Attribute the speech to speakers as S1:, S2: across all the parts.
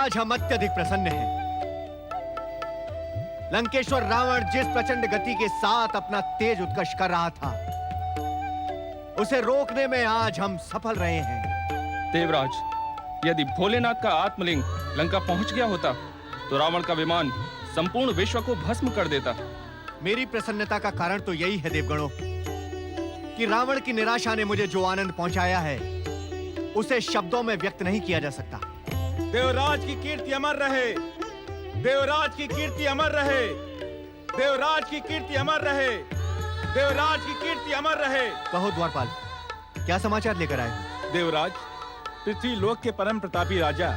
S1: आज हम अत्यधिक प्रसन्न हैं। लंकेश्वर रावण जिस प्रचंड गति के साथ अपना तेज उत्कर्ष कर रहा था, उसे रोकने में आज हम सफल रहे हैं।
S2: देवराज, यदि भोलेनाथ का आत्मलिंग लंका पहुंच गया होता तो रावण का विमान संपूर्ण विश्व को भस्म कर देता।
S1: मेरी प्रसन्नता का कारण तो यही है देवगणों कि रावण की निराशा ने मुझे जो आनंद पहुंचाया है उसे शब्दों में व्यक्त नहीं किया जा सकता।
S3: देवराज की कीर्ति अमर रहे, देवराज की कीर्ति अमर रहे, देवराज की कीर्ति अमर रहे, देवराज की कीर्ति अमर रहे।
S1: कहो द्वारपाल, क्या समाचार लेकर आए?
S3: देवराज, पृथ्वी लोक के परम प्रतापी राजा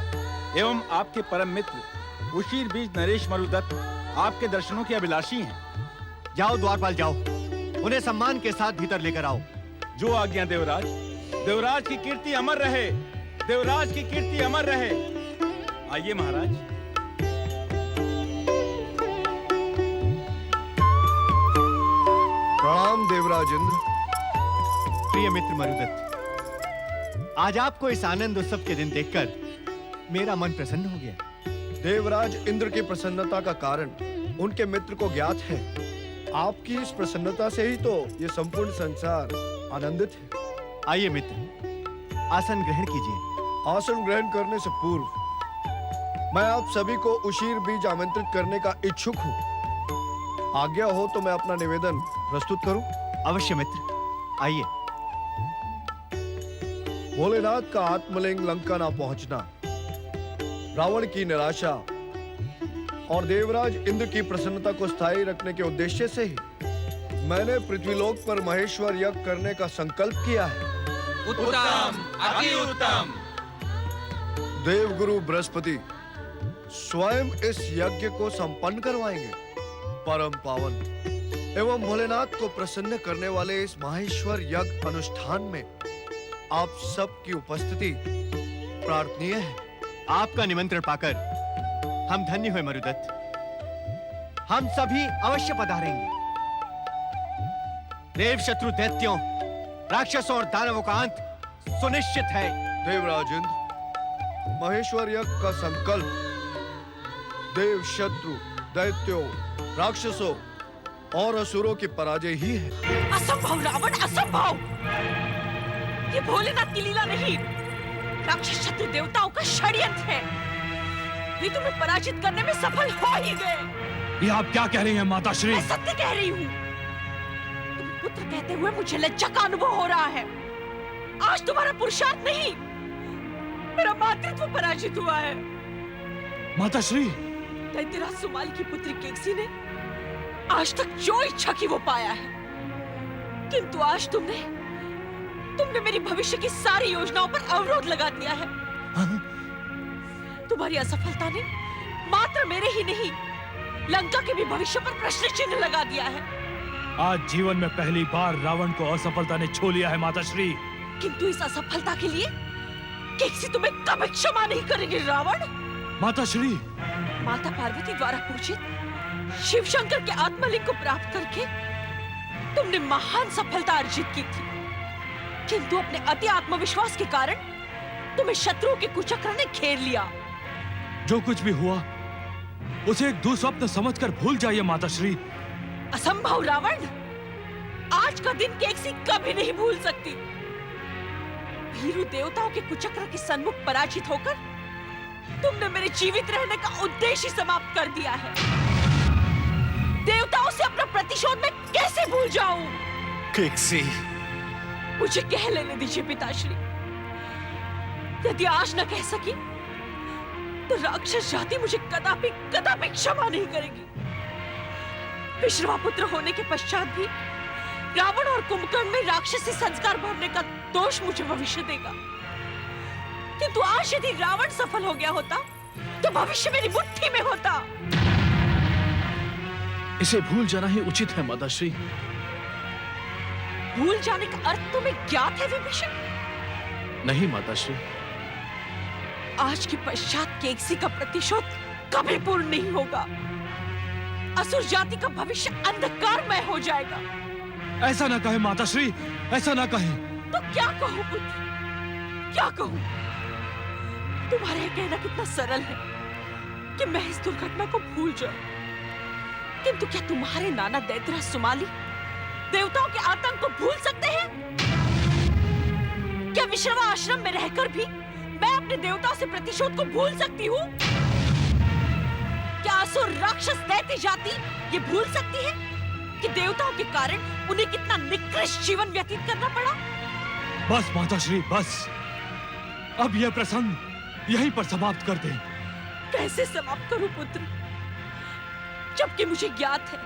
S3: एवं आपके परम मित्र उशीर बीज नरेश मरुदत्त आपके दर्शनों के अभिलाषी हैं।
S1: जाओ द्वारपाल जाओ, उन्हें सम्मान के साथ भीतर लेकर आओ।
S3: जो आज्ञा देवराज। देवराज की कीर्ति अमर रहे, देवराज की कीर्ति अमर रहे। आइए महाराज।
S4: प्रणाम देवराज इंद्र।
S1: प्रिय मित्र मरुदत्त, आज आपको इस आनंद उत्सव के दिन देखकर मेरा मन प्रसन्न हो गया।
S4: देवराज इंद्र की प्रसन्नता का कारण उनके मित्र को ज्ञात है। आपकी इस प्रसन्नता से ही तो ये संपूर्ण संसार आनंदित है।
S1: आइए मित्र, आसन ग्रहण कीजिए।
S4: आसन ग्रहण करने से पूर्व मैं आप सभी को उशीर बीज आमंत्रित करने का इच्छुक हूँ। आज्ञा हो तो मैं अपना निवेदन प्रस्तुत करूं?
S1: अवश्य मित्र, आइए।
S4: भोलेनाथ का आत्मलिंग लंका ना पहुंचना, रावण की निराशा और देवराज इंद्र की प्रसन्नता को स्थायी रखने के उद्देश्य से ही मैंने पृथ्वीलोक पर महेश्वर यज्ञ करने का संकल्प किया है।
S5: उत्तम, अति उत्तम।
S4: देवगुरु बृहस्पति स्वयं इस यज्ञ को संपन्न करवाएंगे। परम पावन एवं भोलेनाथ को प्रसन्न करने वाले इस माहेश्वर यज्ञ अनुष्ठान में आप सब की उपस्थिति प्रार्थनीय है।
S1: आपका निमंत्रण पाकर हम धन्य हुए मरुदत्त। हम सभी अवश्य पधारेंगे। देव शत्रु दैत्यों, राक्षसों और दानवों का अंत सुनिश्चित है।
S4: देवराज इंद्र, महेश्वर यज्ञ का संकल्प देव शत्रु दैत्यों, राक्षसों और असुरों की पराजय ही है।
S6: असंभव रावण, असंभव। ये भोलेनाथ की लीला नहीं, राक्षस शत्रु देवताओं का षड्यंत्र है। वे तुम्हें पराजित करने में सफल हो ही गए।
S7: ये आप क्या कह रही हैं माता श्री?
S6: मैं सत्य कह रही हूँ। तुम्हें पुत्र कहते हुए मुझे लज्जा का अनुभव हो रहा है। आज तुम्हारा पुरुषार्थ नहीं, मेरा मातृत्व पराजित हुआ है।
S7: माता श्री,
S6: दैत्यराज सुमाली की पुत्री केकसी ने आज तक जो इच्छा की वो पाया है, किंतु आज तुमने मेरी भविष्य की सारी योजनाओं पर अवरोध लगा दिया है। तुम्हारी असफलता ने मात्र मेरे ही नहीं, लंका के भी भविष्य पर प्रश्न चिन्ह लगा दिया है।
S7: आज जीवन में पहली बार रावण को असफलता ने छू लिया है माता श्री।
S6: किंतु इस असफलता के लिए केकसी तुम्हें कभी क्षमा नहीं करेगी रावण।
S7: माता श्री,
S6: माता पार्वती द्वारा पूजित शिव शंकर के आत्मलिंग को प्राप्त करके तुमने महान सफलता अर्जित की थी, किंतु अपने अति आत्मविश्वास के कारण तुम्हें शत्रुओं के कुचक्र ने घेर लिया।
S7: जो कुछ भी हुआ उसे एक दुस्वप्न समझकर भूल जाइए माता श्री।
S6: असंभव रावण, आज का दिन केकसी कभी नहीं भूल सकती। भीरू देवताओं के कुचक्र के सन्मुख पराजित होकर तुमने मेरे जीवित रहने का उद्देश्य ही समाप्त कर दिया है। देवताओं से अपना प्रतिशोध मैं कैसे भूल जाऊं?
S1: केकसी,
S6: मुझे कह लेने दीजिए पिताश्री। यदि आज न कह सकी तो राक्षस जाति मुझे कदापि कदापि क्षमा नहीं करेगी। विश्रवा पुत्र होने के पश्चात भी रावण और कुंभकर्ण में राक्षसी संस्कार भरने का दोष मुझे भविष्य देगा। किंतु आज यदि रावण सफल हो गया होता तो भविष्य मेरी मुट्ठी में होता।
S7: इसे भूल जाना ही उचित है माता श्री।
S6: भूल जाने का अर्थ तुम्हें ज्ञात है विभीषण?
S7: नहीं माता श्री।
S6: आज के पश्चात केकसी का प्रतिशोध कभी पूर्ण नहीं होगा। असुर जाति का भविष्य अंधकारमय हो जाएगा।
S7: ऐसा ना कहे माता श्री, ऐसा ना कहे।
S6: तो क्या कहूं पुत्र, क्या कहूं? तुम्हारा यह कहना कितना सरल है, कि मैं इस दुर्घटना को भूल जाऊं, किंतु क्या तुम्हारे नाना दैत्यराज सुमाली देवताओं के आतंक को भूल सकते हैं? क्या विश्रवा आश्रम में रहकर भी मैं अपने देवताओं से प्रतिशोध को भूल सकती हूँ? क्या असुर राक्षस दैत्य जाति ये भूल सकती है कि देवताओं के कारण उन्हें कितना निकृष्ट जीवन व्यतीत करना पड़ा?
S7: बस माताश्री बस, अब यह प्रसंग यहीं पर समाप्त कर दें।
S6: कैसे समाप्त करूं पुत्र, जबकि मुझे ज्ञात है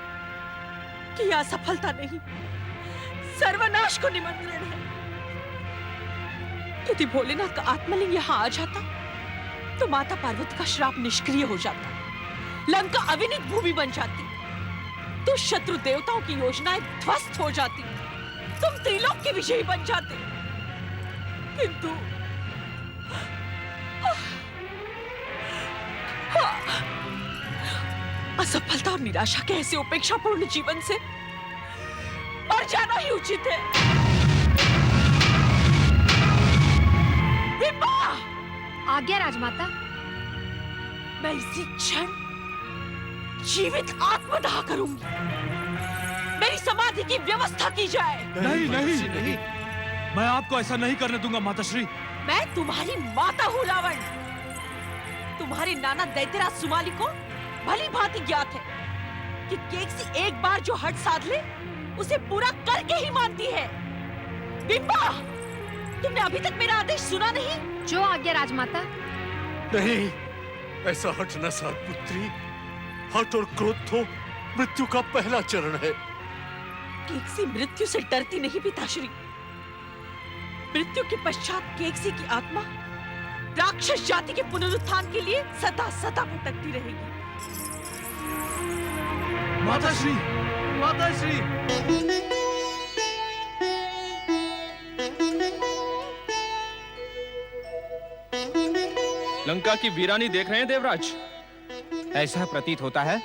S6: कि यह असफलता नहीं, सर्वनाश को निमंत्रण है। यदि भोलेनाथ का आत्मलिंग यहाँ आ जाता तो माता पार्वती का श्राप निष्क्रिय हो जाता, लंका अविनीत भूमि बन जाती, तो शत्रु देवताओं की योजनाएं ध्वस्त हो जाती, तुम त्रिलोक के विजयी बन जाते। किंतु असफलता और निराशा के ऐसे उपेक्षापूर्ण जीवन से मर जाना ही उचित है। बिंबा!
S8: आज्ञा राजमाता।
S6: मैं इसी क्षण जीवित आत्मदाह करूंगी। मेरी समाधि की व्यवस्था की जाए।
S7: नहीं नहीं नहीं, मैं आपको ऐसा नहीं करने दूंगा माताश्री।
S6: मैं तुम्हारी माता हूँ रावण। तुम्हारे नाना दैत्यराज सुमाली को भली भांति ज्ञात है कि केकसी एक बार जो हठ साध ले उसे पूरा करके ही मानती है। बिंबा, तुमने अभी तक मेरा आदेश सुना नहीं?
S8: जो आज्ञा राजमाता।
S9: नहीं, ऐसा हट न साध पुत्री। हट और क्रोध तो मृत्यु का पहला चरण है।
S6: केकसी मृत्यु से डरती नहीं पिताश्री। मृत्यु के पश्चात केकसी की आत्मा राक्षस जाति के पुनरुत्थान के लिए सदा सदा भटकती रहेगी।
S7: माताश्री, माताश्री।
S2: लंका की वीरानी देख रहे हैं देवराज?
S5: ऐसा प्रतीत होता है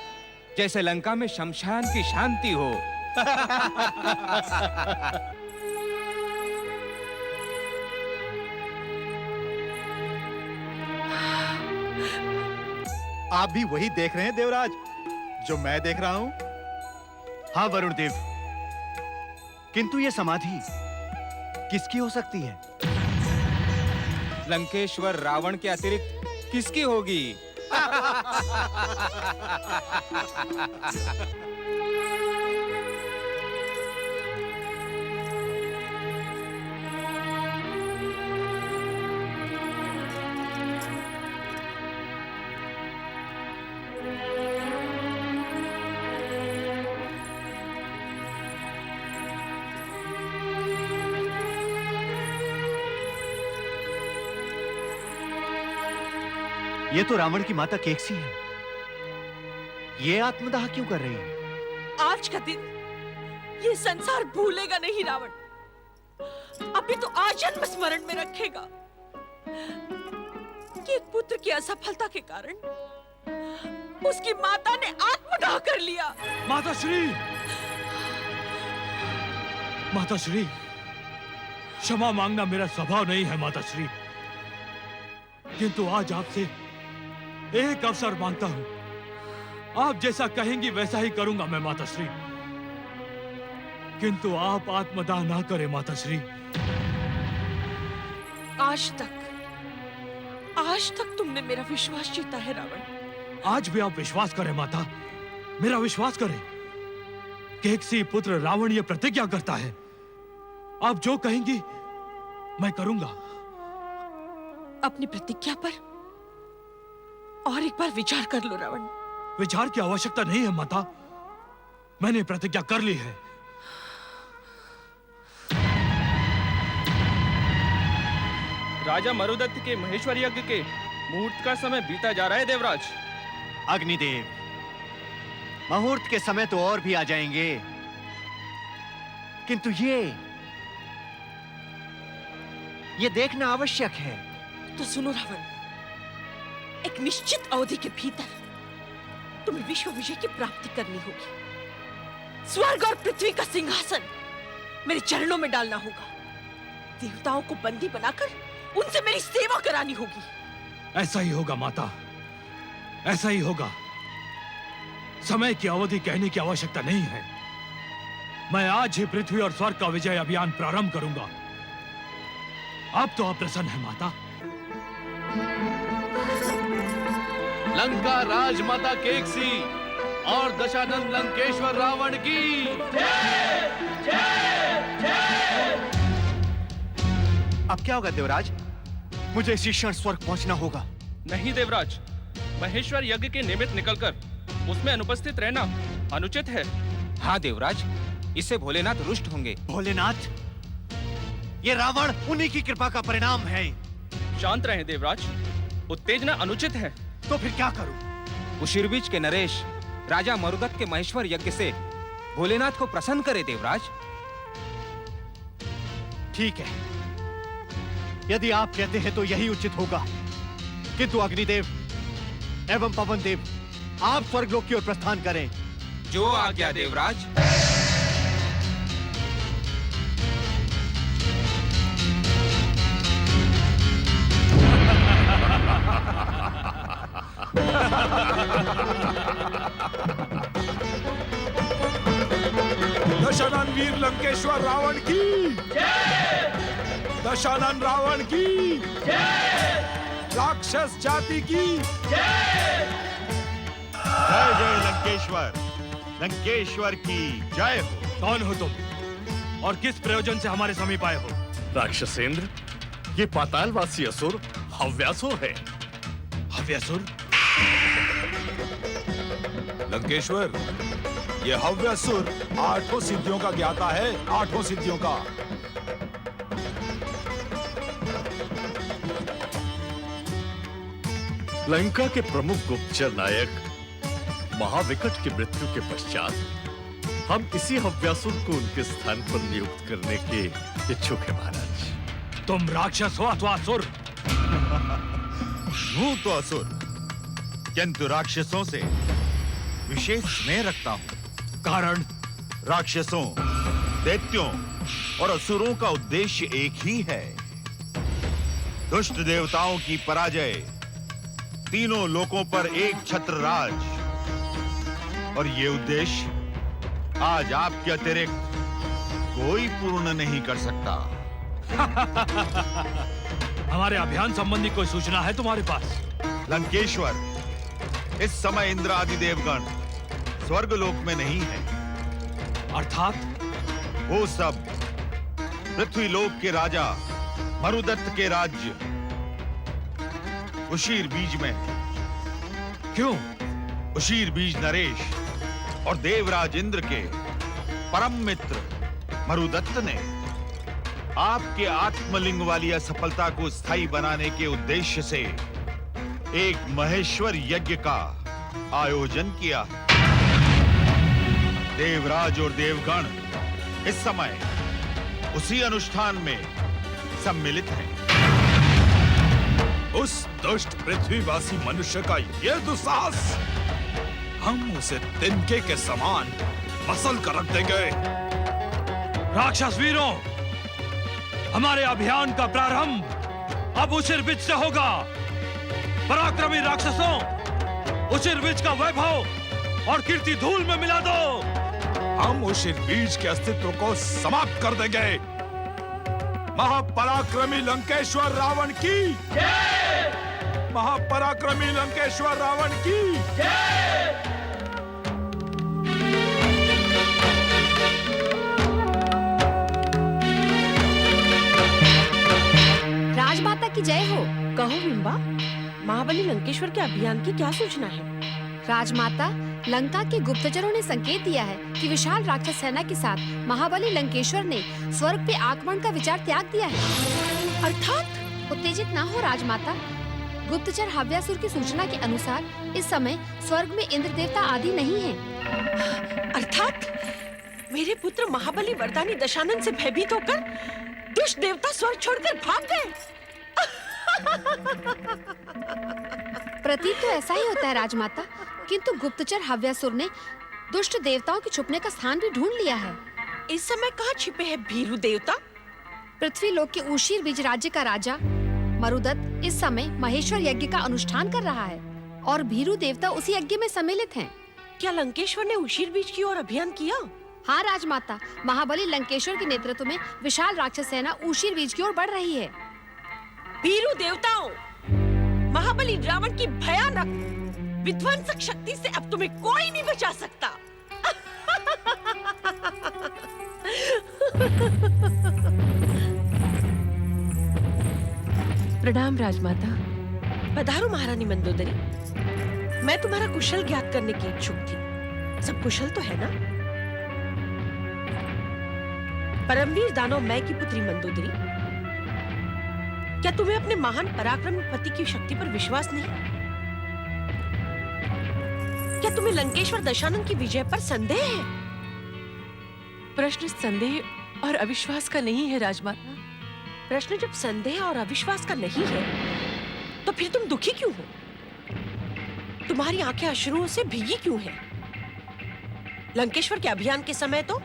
S5: जैसे लंका में शमशान की शांति हो।
S3: आप भी वही देख रहे हैं देवराज जो मैं देख रहा हूं?
S1: हाँ वरुण देव, किंतु ये समाधि किसकी हो सकती है?
S5: लंकेश्वर रावण के अतिरिक्त किसकी होगी?
S1: ये तो रावण की माता केकसी है। ये आत्मदाह क्यों कर रही है?
S6: आज का दिन ये संसार भूलेगा नहीं रावण। अभी तो आजन्म स्मरण में रखेगा कि एक पुत्र की असफलता के कारण उसकी माता ने आत्मदाह कर लिया।
S7: माताश्री, माताश्री, क्षमा मांगना मेरा स्वभाव नहीं है माताश्री, किंतु आज आपसे एक अवसर मांगता हूं। आप जैसा कहेंगी वैसा ही करूंगा मैं माताश्री, किंतु आप आत्मदाह ना करें माताश्री।
S6: आज तक तुमने मेरा विश्वास जीता है रावण।
S7: आज भी आप विश्वास करें माता, मेरा विश्वास करें। केकसी पुत्र रावण ये प्रतिज्ञा करता है, आप जो कहेंगी मैं करूंगा।
S6: अपनी प्रतिज्ञा पर और एक बार विचार कर लो रावण।
S7: विचार की आवश्यकता नहीं है माता, मैंने प्रतिज्ञा कर ली है।
S2: राजा मरुदत्त के महेश्वर यज्ञ के मुहूर्त का समय बीता जा रहा है देवराज।
S1: अग्निदेव, मुहूर्त के समय तो और भी आ जाएंगे, किंतु ये देखना आवश्यक है।
S6: तो सुनो रावण, एक निश्चित अवधि के भीतर तुम्हें विश्व विजय की प्राप्ति करनी होगी। स्वर्ग और पृथ्वी का सिंहासन मेरे चरणों में डालना होगा। देवताओं को बंदी बनाकर उनसे मेरी सेवा करानी होगी।
S7: ऐसा ही होगा माता, ऐसा ही होगा। समय की अवधि कहने की आवश्यकता नहीं है। मैं आज ही पृथ्वी और स्वर्ग का विजय अभियान प्रारंभ करूंगा। अब तो आप प्रसन्न है माता।
S9: लंका राजमाता केकसी और दशानंद लंकेश्वर रावण की
S1: अब क्या होगा देवराज? मुझे इसी क्षण स्वर्ग पहुंचना होगा।
S2: नहीं देवराज, महेश्वर यज्ञ के निमित्त निकलकर उसमें अनुपस्थित रहना अनुचित है।
S5: हाँ देवराज, इससे भोलेनाथ रुष्ट होंगे।
S1: भोलेनाथ? ये रावण उन्हीं की कृपा का परिणाम है।
S2: शांत रहें देवराज, उत्तेजना अनुचित है।
S1: तो फिर क्या करूं?
S5: उशिरबीज के नरेश राजा मरुदत्त के महेश्वर यज्ञ से भोलेनाथ को प्रसन्न करे देवराज।
S1: ठीक है, यदि आप कहते हैं तो यही उचित होगा। किंतु अग्निदेव एवं पवन देव, आप स्वर्गलोक की ओर प्रस्थान करें।
S5: जो आज्ञा देवराज।
S3: दशानन वीर लंकेश्वर रावण की दशानन रावण की राक्षस जाति की
S10: जय जय लंकेश्वर, लंकेश्वर की जय हो।
S7: कौन हो तुम और किस प्रयोजन से हमारे समीप आए हो?
S9: राक्षसेंद्र, ये पातालवासी असुर हव्यासुर है।
S7: हव्यासुर?
S3: लंकेश्वर, ये हव्यासुर 8 सिद्धियों का ज्ञाता है। 8 सिद्धियों का।
S9: लंका के प्रमुख गुप्तचर नायक महाविकट की मृत्यु के पश्चात हम इसी हव्यासुर को उनके स्थान पर नियुक्त करने के इच्छुक हैं महाराज।
S7: तुम राक्षस हो अथवा असुर?
S10: हूं तो असुर, किंतु राक्षसों से विशेष स्नेह रखता हूं।
S7: कारण?
S10: राक्षसों, दैत्यों और असुरों का उद्देश्य एक ही है, दुष्ट देवताओं की पराजय, तीनों लोकों पर एक छत्र राज। और ये उद्देश्य आज आपके अतिरिक्त कोई पूर्ण नहीं कर सकता।
S7: हमारे अभियान संबंधी कोई सूचना है तुम्हारे पास?
S10: लंकेश्वर, इस समय इंद्र आदि देवगण स्वर्गलोक में नहीं है।
S7: अर्थात?
S10: वो सब पृथ्वी लोक के राजा मरुदत्त के राज्य उशीर बीज में है।
S7: क्यों?
S10: उशीर बीज नरेश और देवराज इंद्र के परम मित्र मरुदत्त ने आपके आत्मलिंग वाली असफलता को स्थायी बनाने के उद्देश्य से एक महेश्वर यज्ञ का आयोजन किया। देवराज और देवगण इस समय उसी अनुष्ठान में सम्मिलित हैं।
S3: उस दुष्ट पृथ्वीवासी मनुष्य का यह दुस्साहस, हम उसे तिनके के समान मसल कर रख देंगे।
S7: राक्षस वीरों, हमारे अभियान का प्रारंभ अब उशिरबीज से होगा। पराक्रमी राक्षसों, उशिरबीज का वैभव और कीर्ति धूल में मिला दो।
S3: हम उशिरबीज के अस्तित्व को समाप्त कर देंगे। महापराक्रमी लंकेश्वर रावण की जय! महापराक्रमी लंकेश्वर रावण की जय!
S8: राजमाता की जय हो।
S6: कहो बिंबा, महाबली लंकेश्वर के अभियान की क्या सूचना है?
S8: राजमाता, लंका के गुप्तचरों ने संकेत दिया है कि विशाल राक्षस सेना के साथ महाबली लंकेश्वर ने स्वर्ग पे आक्रमण का विचार त्याग दिया है।
S6: अर्थात?
S8: उत्तेजित ना हो राजमाता। गुप्तचर हव्यासुर की सूचना के अनुसार इस समय स्वर्ग में इंद्र देवता आदि नहीं हैं।
S6: अर्थात मेरे पुत्र महाबली वरदानी दशानन से भयभीत होकर दुष्ट देवता स्वर्ग छोड़कर भाग गए।
S8: प्रतीत तो ऐसा ही होता है राजमाता, किंतु गुप्तचर हव्यासुर ने दुष्ट देवताओं के छुपने का स्थान भी ढूंढ लिया है।
S6: इस समय कहाँ छिपे हैं भीरू देवता?
S8: पृथ्वी लोक के उशीर बीज राज्य का राजा मरुदत्त इस समय महेश्वर यज्ञ का अनुष्ठान कर रहा है और भीरू देवता उसी यज्ञ में सम्मिलित हैं।
S6: क्या लंकेश्वर ने उशीर बीज की ओर अभियान किया?
S8: हाँ राजमाता, महाबली लंकेश्वर के नेतृत्व में विशाल राक्षस सेना उशीर बीज की ओर बढ़ रही है।
S6: भीरू देवताओं, महाबली रावण की भयानक विध्वंसक शक्ति से अब तुम्हें कोई नहीं बचा सकता। प्रणाम राजमाता। पधारो महारानी मंदोदरी। मैं तुम्हारा कुशल ज्ञात करने की इच्छुक थी। सब कुशल तो है ना? परमवीर दानव मैं की पुत्री मंदोदरी, क्या तुम्हें अपने महान पराक्रमी पति की शक्ति पर विश्वास नहीं? क्या तुम्हें लंकेश्वर दशानन की विजय पर संदेह है? प्रश्न संदेह और अविश्वास का नहीं है राजमाता। प्रश्न जब संदेह और अविश्वास का नहीं है, तो फिर तुम दुखी क्यों हो? तुम्हारी आंखें अश्रुओं से भीगी क्यों हैं? लंकेश्वर के अभियान के समय तो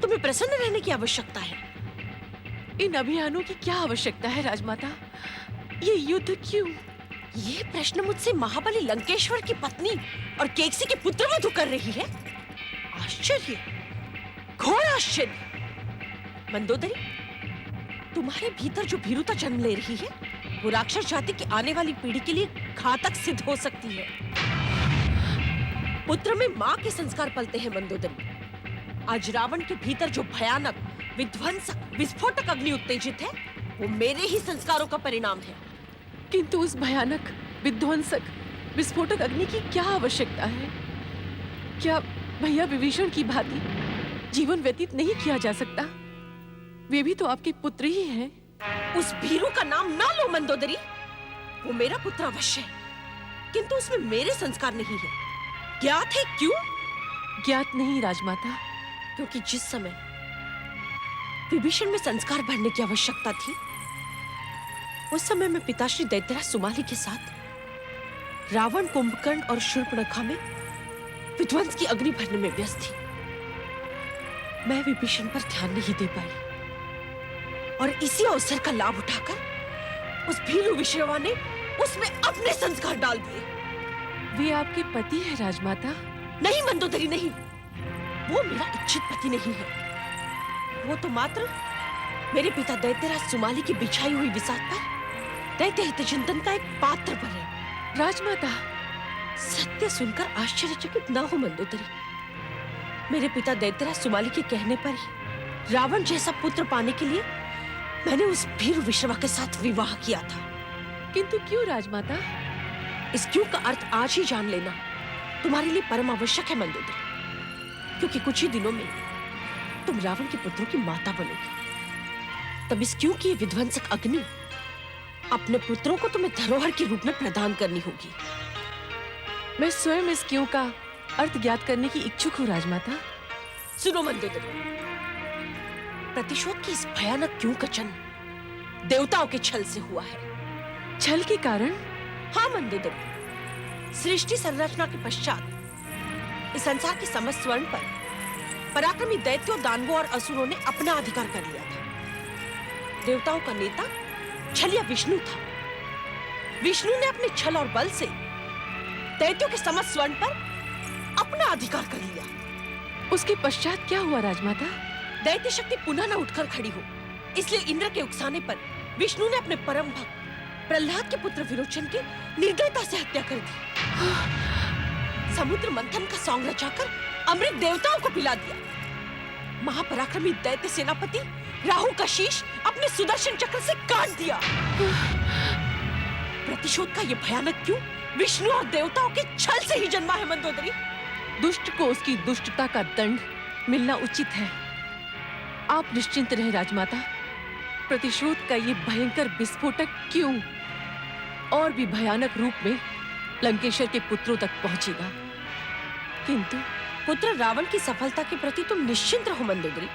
S6: तुम्हें प्रसन्न रहने की आवश्यकता है। इन अभियानों की क्या आवश्यकता है राजमाता? ये युद्ध क्यों? ये प्रश्न मुझसे महाबली लंकेश्वर की पत्नी और केकसी के पुत्रवधू कर रही है। आश्चर्य, घोर आश्चर्य। मंदोदरी, तुम्हारे भीतर जो भीरुता जन्म ले रही है, वो राक्षस जाति की आने वाली पीढ़ी के लिए घातक सिद्ध हो सकती है। पुत्र में माँ के संस्कार पलते हैं मंदोदरी। आज रावण के भीतर जो भयानक, विध्वंसक, विस्फोटक अग्नि उत्तेजित है, वो मेरे ही संस्कारों का परिणाम है। किंतु उस भयानक, विध्वंसक, विस्फोटक अग्नि की क्या आवश्यकता है? क्या भैया विभीषण की भांति जीवन व्यतीत नहीं किया जा सकता? वे भी तो आपके पुत्र ही हैं। उस भीरू का नाम ना लो मंदोदरी। वो मेरा पुत्र अवश्य है, किंतु उसमें मेरे संस्कार नहीं है। ज्ञात है क्यों? ज्ञात नहीं राजमाता, क्योंकि जिस समय विभीषण में संस्कार भरने की आवश्यकता थी, उस समय मैं पिताश्री दैत्यराज सुमाली के साथ रावण, कुंभकर्ण और शूर्पणखा में विध्वंस की अग्नि भरने में व्यस्त थी। मैं विभीषण पर ध्यान नहीं दे पाई और इसी अवसर का लाभ उठाकर उस भीरू विश्रवा ने उसमें अपने संस्कार डाल दिए। वे आपके पति है राजमाता? नहीं मंदोदरी, नहीं। वो मेरा इच्छित पति नहीं है। वो तो मात्र मेरे पिता दैत्यराज सुमाली की बिछाई हुई विसात पर दैत्य हित चिंतन का एक पात्र पर है। राजमाता, सत्य सुनकर आश्चर्यचकित ना हो मंदोदरी। मेरे पिता दैत्यराज सुमाली के कहने पर ही रावण जैसा पुत्र पाने के लिए मैंने उस भीरू विश्रवा के साथ विवाह किया था। किंतु क्यों राजमाता? इस क्यों का अर्थ आज ही जान लेना तुम्हारे लिए परम आवश्यक है मंदोदरी, क्योंकि कुछ ही दिनों में तुम रावण के पुत्रों की माता बनोगी। तब इस क्यों की विध्वंसक अग्नि अपने पुत्रों को तुम्हें धरोहर के रूप में प्रदान करनी होगी। मैं स्वयं इस क्यों का अर्थ ज्ञात करने की इच्छुक हूँ राजमाता। सुनो मंदोदरी, प्रतिशोध की इस भयानक क्यों का जन्म देवताओं के छल से हुआ है। छल के कारण? हाँ मंदोदरी, सृष्टि संरचना के पश्चात इस संसार के समस्त स्वर्ण पर पराक्रमी दैत्यों, दानवों और असुरों ने अपना अधिकार कर लिया था। देवताओं का नेता छलिया विष्णु था। विष्णु ने अपने छल और बल से दैत्यों के समस्त स्वर्ण पर अपना अधिकार कर लिया। उसके पश्चात क्या हुआ राजमाता? दैत्य शक्ति पुनः न उठकर खड़ी हो, इसलिए इंद्र के उकसाने पर विष्णु ने अपने परम भक्त प्रहलाद के पुत्र विरोचन की निर्दयता से हत्या कर दी। समुद्र मंथन का सौंग रचाकर अमृत देवताओं को पिला दिया। महापराक्रमी दैत्य सेनापति राहु का शीश अपने सुदर्शन चक्र से काट दिया। प्रतिशोध का ये भयानक क्यों विष्णु और देवताओं के छल से ही जन्मा है मंदोदरी। दुष्ट को उसकी दुष्टता का दंड मिलना उचित है। आप निश्चिंत रहे राजमाता, प्रतिशोध का ये भयंकर विस्फोटक क्यों और भी भयानक रूप में लंकेश्वर के पुत्रों तक पहुंचेगा। किंतु पुत्र रावण की सफलता के प्रति तुम निश्चिंत रहो मंदोदरी।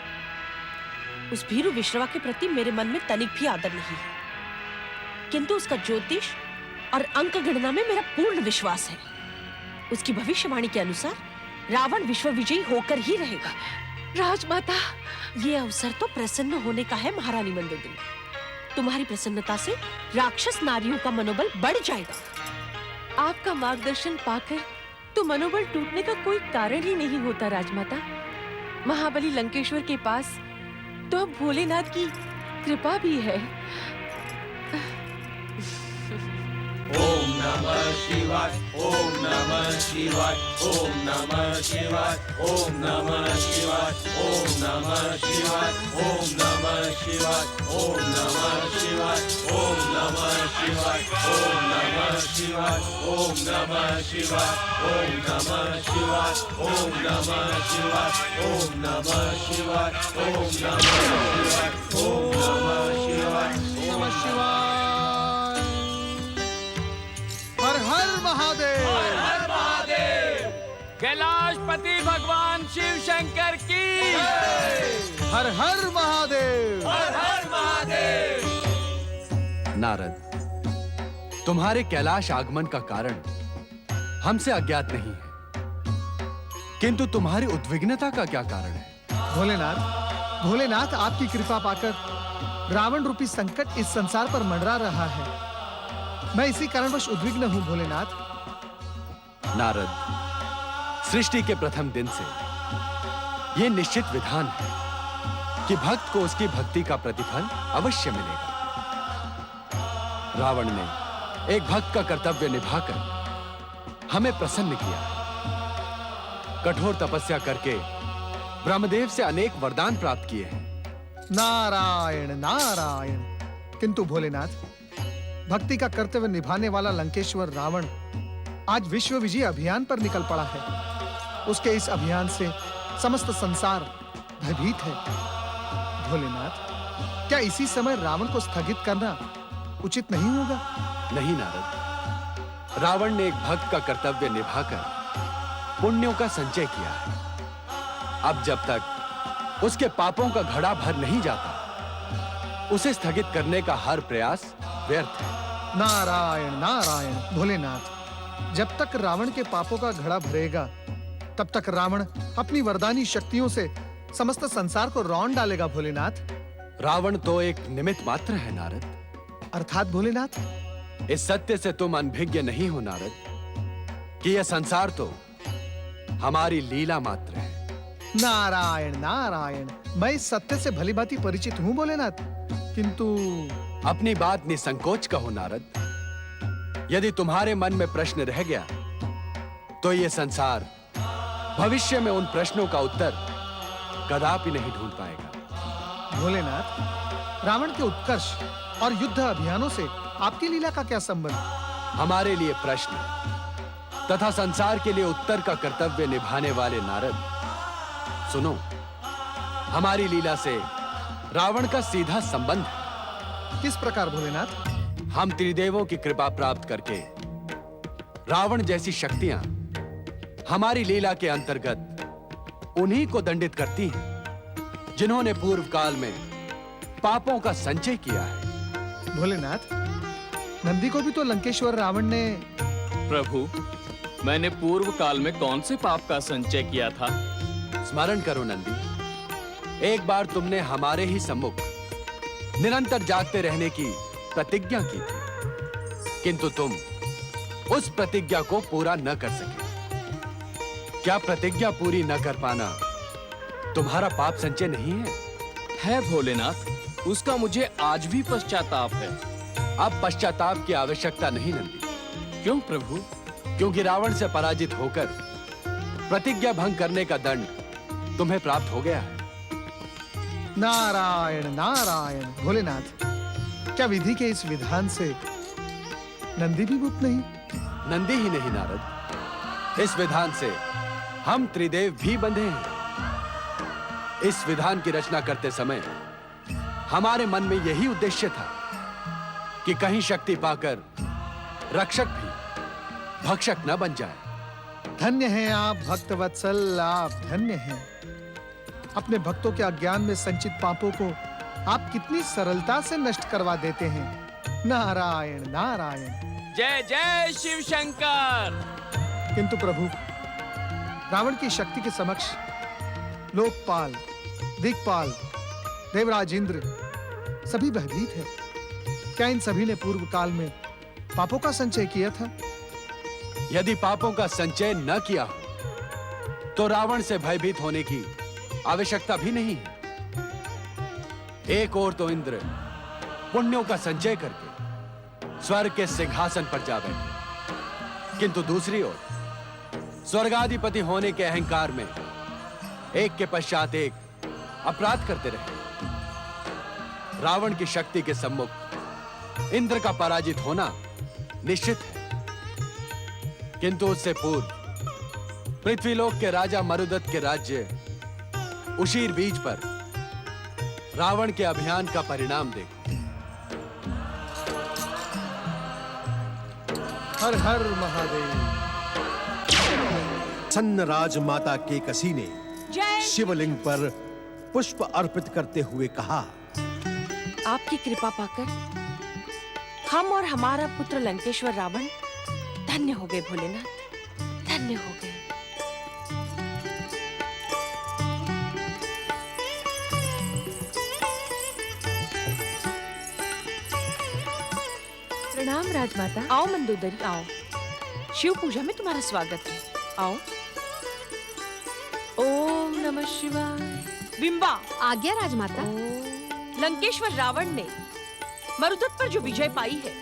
S6: उस भीरू विश्रवा के प्रति मेरे मन में तनिक भी आदर नहीं है, किंतु उसका ज्योतिष और अंक गणना में मेरा पूर्ण विश्वास है। उसकी भविष्यवाणी के अनुसार रावण विश्व विजयी होकर ही रहेगा। राजमाता, ये अवसर तो प्रसन्न होने का है महारानी मंदोदरी। तुम्हारी प्रसन्नता से राक्षस नारियों का मनोबल बढ़ जाएगा। आपका मार्गदर्शन पाकर तो मनोबल टूटने का कोई कारण ही नहीं होता राजमाता। महाबली लंकेश्वर के पास तो अब भोलेनाथ की कृपा भी है।
S3: ओम नमः शिवाय, ओम नमः शिवाय, ओम नमः शिवाय, ओम नमः शिवाय, ओम नमः शिवाय, ओम नमः शिवाय, ओम नमः शिवाय, ओम नमः शिवाय, ओम नमः शिवाय, ओम नमः शिवाय, ओम नमः शिवाय, ओम नमः शिवाय, ओम नमः शिवाय, ओम नमः शिवाय, ओम नमः शिवाय,
S4: नमः शिवाय। हर हर महादेव।
S3: हर हर महादेव।
S5: कैलाशपति भगवान शिव शंकर की
S4: हर हर महादेव।
S3: हर हर महादेव।
S1: नारद, तुम्हारे कैलाश आगमन का कारण हमसे अज्ञात नहीं है, किंतु तुम्हारी उद्विग्नता का क्या कारण है?
S11: भोलेनाथ, भोलेनाथ आपकी कृपा पाकर रावण रूपी संकट इस संसार पर मंडरा रहा है। मैं इसी कारणवश उद्विग्न हूं भोलेनाथ।
S1: नारद, सृष्टि के प्रथम दिन से यह निश्चित विधान है कि भक्त को उसकी भक्ति का प्रतिफल अवश्य मिलेगा। रावण ने एक भक्त का कर्तव्य निभाकर हमें प्रसन्न किया है। कठोर तपस्या करके ब्रह्मदेव से अनेक वरदान प्राप्त किए हैं।
S11: नारायण नारायण। किंतु भोलेनाथ, भक्ति का कर्तव्य निभाने वाला लंकेश्वर रावण आज विश्व विजय अभियान पर निकल पड़ा है। उसके इस अभियान से समस्त संसार भयभीत है। भोलेनाथ, क्या इसी समय रावण को स्थगित करना उचित नहीं होगा?
S1: नहीं नारद, रावण ने एक भक्त का कर्तव्य निभाकर पुण्यों का संचय किया है। अब जब तक उसके पापों का घड़ा भर नहीं जाता, उसे स्थगित करने का हर प्रयास व्यर्थ है।
S11: नारायण नारायण। भोलेनाथ, जब तक रावण के पापों का घड़ा भरेगा, तब तक रावण अपनी वरदानी शक्तियों से समस्त संसार को रौंद डालेगा। भोलेनाथ,
S1: रावण तो एक निमित्त मात्र है नारद।
S11: अर्थात भोलेनाथ,
S1: इस सत्य से तुम अनभिज्ञ नहीं हो नारद कि यह संसार तो हमारी लीला मात्र है।
S11: नारायण नारायण। मैं इस सत्य से भली भांति परिचित हूं भोलेनाथ, किंतु
S1: अपनी बात निसंकोच कहो नारद। यदि तुम्हारे मन में प्रश्न रह गया, तो यह संसार भविष्य में उन प्रश्नों का उत्तर कदापि नहीं ढूंढ पाएगा।
S11: भोलेनाथ, रावण के उत्कर्ष और युद्ध अभियानों से आपकी लीला का क्या संबंध?
S1: हमारे लिए प्रश्न तथा संसार के लिए उत्तर का कर्तव्य निभाने वाले नारद, सुनो, हमारी लीला से रावण का सीधा संबंध है।
S11: किस प्रकार भोलेनाथ?
S1: हम त्रिदेवों की कृपा प्राप्त करके रावण जैसी शक्तियां हमारी लीला के अंतर्गत उन्हीं को दंडित करती हैं जिन्होंने पूर्व काल में पापों का संचय किया है।
S11: भोलेनाथ, नंदी को भी तो लंकेश्वर रावण ने...
S2: प्रभु, मैंने पूर्व काल में कौन से पाप का संचय किया था?
S1: स्मरण करो नंदी, एक बार तुमने हमारे ही सम्मुख निरंतर जागते रहने की प्रतिज्ञा की थी, किंतु तुम उस प्रतिज्ञा को पूरा न कर सके। क्या प्रतिज्ञा पूरी न कर पाना तुम्हारा पाप संचय नहीं है?
S2: है भोलेनाथ, उसका मुझे आज भी पश्चाताप है।
S1: अब पश्चाताप की आवश्यकता नहीं नंदी।
S2: क्यों प्रभु?
S1: क्योंकि रावण से पराजित होकर प्रतिज्ञा भंग करने का दंड तुम्हें प्राप्त हो गया है।
S11: नारायण नारायण। भोलेनाथ, क्या विधि के इस विधान से नंदी भी मुक्त नहीं?
S1: नंदी ही नहीं नारद, इस विधान से हम त्रिदेव भी बंधे हैं। इस विधान की रचना करते समय हमारे मन में यही उद्देश्य था कि कहीं शक्ति पाकर रक्षक भी भक्षक न बन जाए।
S11: धन्य हैं आप भक्त वत्सल, आप धन्य हैं। अपने भक्तों के अज्ञान में संचित पापों को आप कितनी सरलता से नष्ट करवा देते हैं। नारायण नारायण।
S5: जय जय शिव शंकर।
S11: किंतु प्रभु, रावण की शक्ति के समक्ष लोकपाल, दिक्पाल, देवराज इंद्र सभी भयभीत है। क्या इन सभी ने पूर्व काल में पापों का संचय किया था?
S1: यदि पापों का संचय न किया हो तो रावण से भयभीत होने की आवश्यकता भी नहीं है। एक ओर तो इंद्र पुण्यों का संचय करके स्वर्ग के सिंहासन पर जा बैठे, किंतु दूसरी ओर स्वर्गाधिपति होने के अहंकार में एक के पश्चात एक अपराध करते रहे। रावण की शक्ति के सम्मुख इंद्र का पराजित होना निश्चित है, किंतु उससे पूर्व पृथ्वीलोक के राजा मरुदत्त के राज्य उशीर बीज पर रावण के अभियान का परिणाम देखो।
S11: हर हर महादेव।
S12: सन्न राजमाता केकसी ने
S6: जय
S12: शिवलिंग पर पुष्प अर्पित करते हुए कहा,
S6: आपकी कृपा पाकर हम और हमारा पुत्र लंकेश्वर रावण धन्य हो गए भोलेनाथ, धन्य हो गए। प्रणाम राजमाता। आओ मंदोदरी आओ, शिव पूजा में तुम्हारा स्वागत है। आओ। ओम नमः शिवाय। बिंबा।
S8: आज्ञा राजमाता।
S6: लंकेश्वर रावण ने मरुदत्त पर जो विजय पाई है,